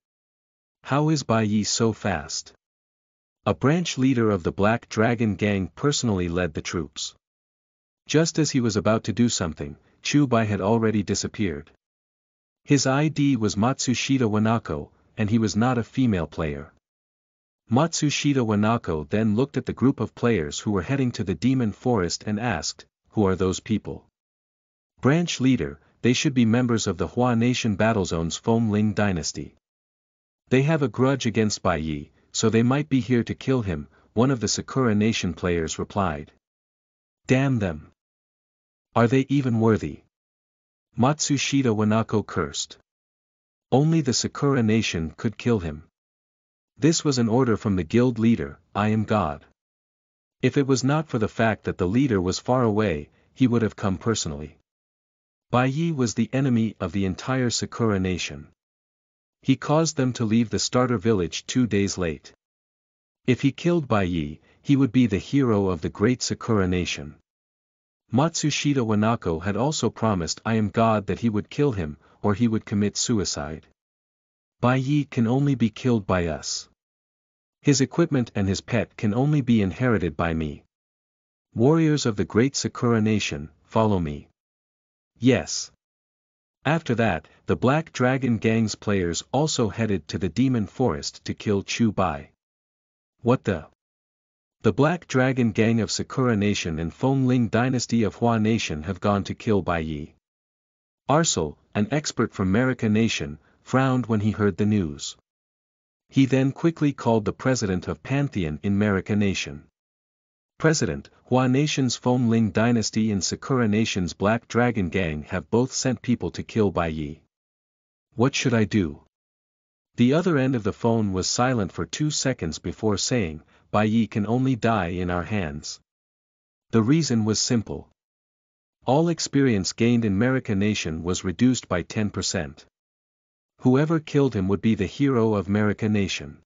How is Bai Yi so fast? A branch leader of the Black Dragon Gang personally led the troops. Just as he was about to do something, Chu Bai had already disappeared. His ID was Matsushita Wanako, and he was not a female player. Matsushita Wanako then looked at the group of players who were heading to the Demon Forest and asked, Who are those people? Branch leader, they should be members of the Hua Nation Battlezone's Feng Ling dynasty. They have a grudge against Bai Yi, so they might be here to kill him, one of the Sakura Nation players replied. Damn them. Are they even worthy? Matsushita Wanako cursed. Only the Sakura Nation could kill him. This was an order from the guild leader, I am God. If it was not for the fact that the leader was far away, he would have come personally. Bai Yi was the enemy of the entire Sakura Nation. He caused them to leave the starter village 2 days late. If he killed Bai Yi, he would be the hero of the great Sakura Nation. Matsushita Wanako had also promised I am God that he would kill him, or he would commit suicide. Bai Yi can only be killed by us. His equipment and his pet can only be inherited by me. Warriors of the great Sakura Nation, follow me. Yes. After that, the Black Dragon Gang's players also headed to the Demon Forest to kill Chu Bai. What the? The Black Dragon Gang of Sakura Nation and Feng Ling dynasty of Hua Nation have gone to kill Bai Yi. Arsel, an expert from Marika Nation, frowned when he heard the news. He then quickly called the president of Pantheon in Marika Nation. President, Hua Nation's Feng Ling dynasty and Sakura Nation's Black Dragon Gang have both sent people to kill Bai Yi. What should I do? The other end of the phone was silent for 2 seconds before saying, Bai Yi can only die in our hands. The reason was simple. All experience gained in Marika Nation was reduced by 10%. Whoever killed him would be the hero of Marika Nation.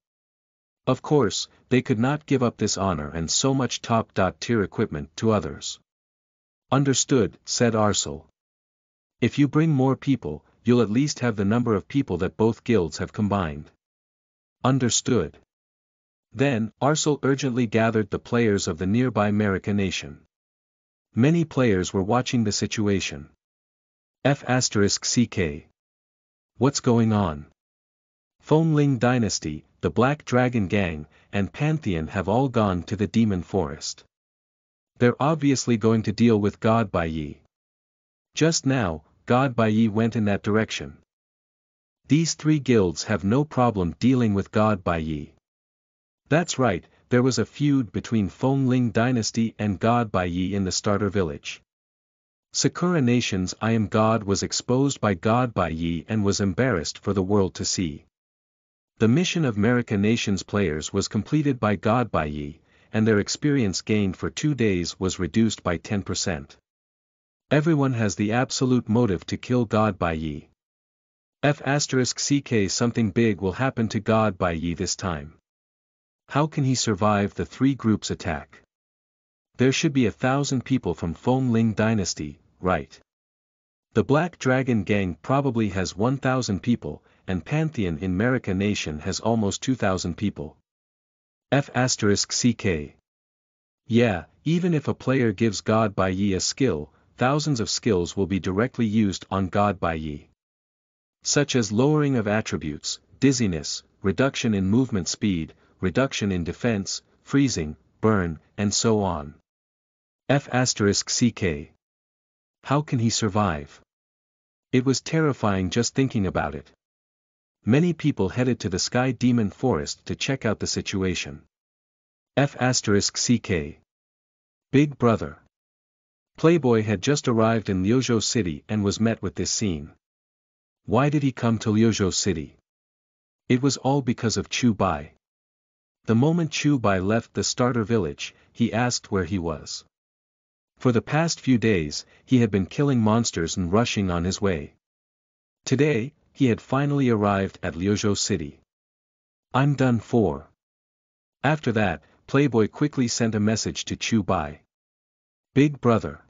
Of course, they could not give up this honor and so much top-tier equipment to others. Understood, said Arcel. If you bring more people, you'll at least have the number of people that both guilds have combined. Understood. Then, Arcel urgently gathered the players of the nearby Marika nation. Many players were watching the situation. F***CK. What's going on? Fengling Dynasty, the Black Dragon Gang, and Pantheon have all gone to the Demon Forest. They're obviously going to deal with God Baiyi. Just now, God Baiyi went in that direction. These three guilds have no problem dealing with God Baiyi. That's right, there was a feud between Fengling Dynasty and God Baiyi in the starter village. Sakura Nation's I Am God was exposed by God Baiyi and was embarrassed for the world to see. The mission of Marika Nation's players was completed by God Baiyi, and their experience gained for 2 days was reduced by 10%. Everyone has the absolute motive to kill God Baiyi. F***CK. Something big will happen to God Baiyi this time. How can he survive the three groups' attack? There should be 1,000 people from Fengling Dynasty, right? The Black Dragon Gang probably has 1,000 people, and Pantheon in Marika Nation has almost 2,000 people. F***CK. Yeah, even if a player gives God Baiyi a skill, thousands of skills will be directly used on God Baiyi. Such as lowering of attributes, dizziness, reduction in movement speed, reduction in defense, freezing, burn, and so on. F***CK. How can he survive? It was terrifying just thinking about it. Many people headed to the Sky Demon Forest to check out the situation. F***CK. Big Brother. Playboy had just arrived in Liuzhou City and was met with this scene. Why did he come to Liuzhou City? It was all because of Chu Bai. The moment Chu Bai left the starter village, he asked where he was. For the past few days, he had been killing monsters and rushing on his way. Today, he had finally arrived at Liuzhou City. I'm done for. After that, Playboy quickly sent a message to Chu Bai. Big Brother.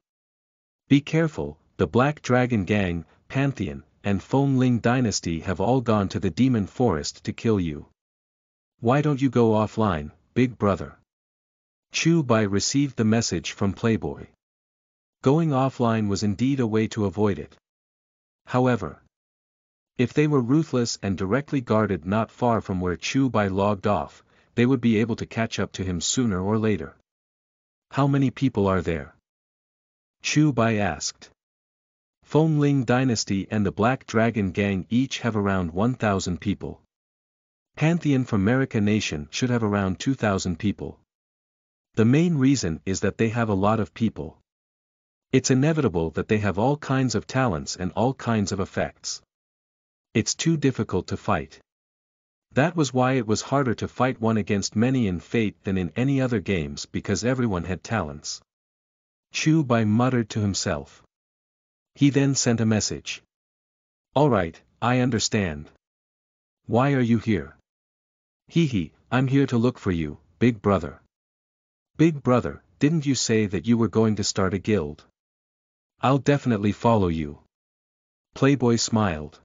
Be careful, the Black Dragon Gang, Pantheon, and Fengling Dynasty have all gone to the Demon Forest to kill you. Why don't you go offline, Big Brother? Chu Bai received the message from Playboy. Going offline was indeed a way to avoid it. However, if they were ruthless and directly guarded not far from where Chu Bai logged off, they would be able to catch up to him sooner or later. How many people are there? Chu Bai asked. Fengling Dynasty and the Black Dragon Gang each have around 1,000 people. Pantheon from Marika Nation should have around 2,000 people. The main reason is that they have a lot of people. It's inevitable that they have all kinds of talents and all kinds of effects. It's too difficult to fight. That was why it was harder to fight one against many in Fate than in any other games because everyone had talents. Chu Bai muttered to himself. He then sent a message. Alright, I understand. Why are you here? Hehe, I'm here to look for you, Big Brother. Big Brother, didn't you say that you were going to start a guild? I'll definitely follow you. Playboy smiled.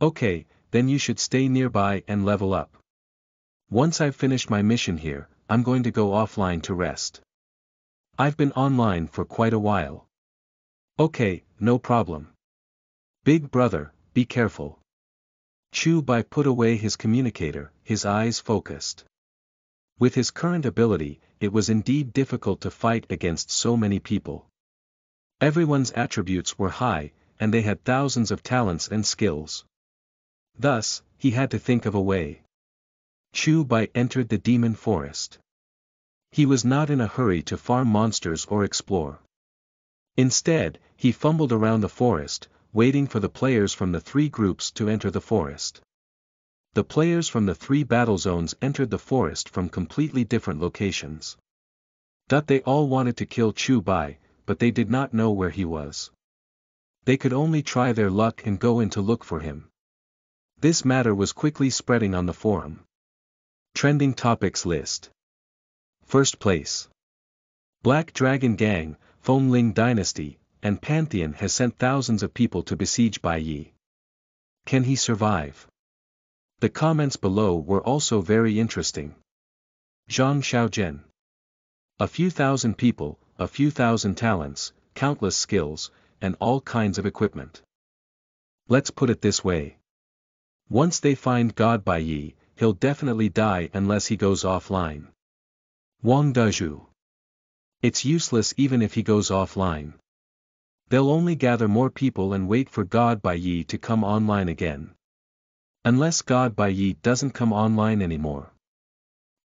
Okay, then you should stay nearby and level up. Once I've finished my mission here, I'm going to go offline to rest. I've been online for quite a while. Okay, no problem. Big Brother, be careful. Chu Bai put away his communicator, his eyes focused. With his current ability, it was indeed difficult to fight against so many people. Everyone's attributes were high, and they had thousands of talents and skills. Thus, he had to think of a way. Chu Bai entered the Demon Forest. He was not in a hurry to farm monsters or explore. Instead, he fumbled around the forest, waiting for the players from the three groups to enter the forest. The players from the three battle zones entered the forest from completely different locations. They all wanted to kill Chu Bai, but they did not know where he was. They could only try their luck and go in to look for him. This matter was quickly spreading on the forum. Trending topics list. First place. Black Dragon Gang, Fengling Dynasty, and Pantheon has sent thousands of people to besiege Bai Yi. Can he survive? The comments below were also very interesting. Zhang Xiaozhen. A few thousand people, a few thousand talents, countless skills, and all kinds of equipment. Let's put it this way. Once they find God Bai Yi, he'll definitely die unless he goes offline. Wang Dezhu. It's useless even if he goes offline. They'll only gather more people and wait for God Bai Yi to come online again. Unless God Bai Yi doesn't come online anymore.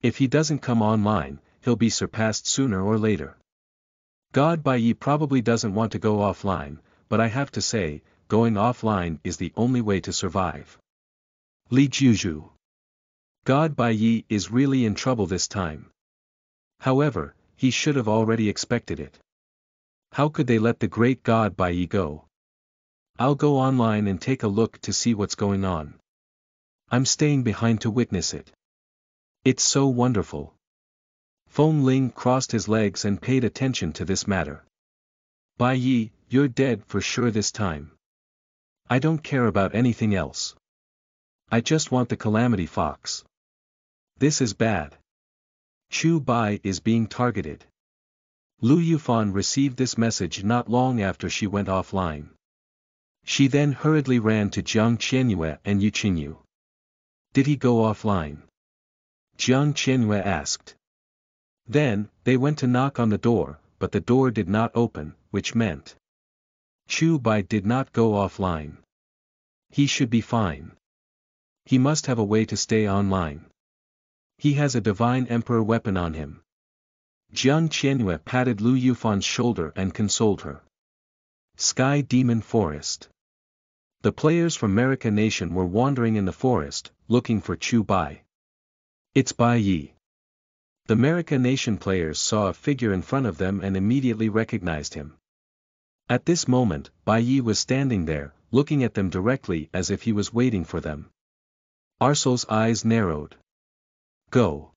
If he doesn't come online, he'll be surpassed sooner or later. God Bai Yi probably doesn't want to go offline, but I have to say, going offline is the only way to survive. Li Jiuzhu. God Bai Yi is really in trouble this time. However, he should have already expected it. How could they let the great God Bai Yi go? I'll go online and take a look to see what's going on. I'm staying behind to witness it. It's so wonderful. Fengling crossed his legs and paid attention to this matter. Bai Yi, you're dead for sure this time. I don't care about anything else. I just want the Calamity Fox. This is bad. Chu Bai is being targeted. Lu Yufan received this message not long after she went offline. She then hurriedly ran to Jiang Qianyue and Yu Qingyu. Did he go offline? Jiang Qianyue asked. Then, they went to knock on the door, but the door did not open, which meant Chu Bai did not go offline. He should be fine. He must have a way to stay online. He has a divine emperor weapon on him. Jiang Qianyue patted Lu Yufan's shoulder and consoled her. Sky Demon Forest. The players from America Nation were wandering in the forest, looking for Chu Bai. It's Bai Yi. The America Nation players saw a figure in front of them and immediately recognized him. At this moment, Bai Yi was standing there, looking at them directly as if he was waiting for them. Arcel's eyes narrowed. Go.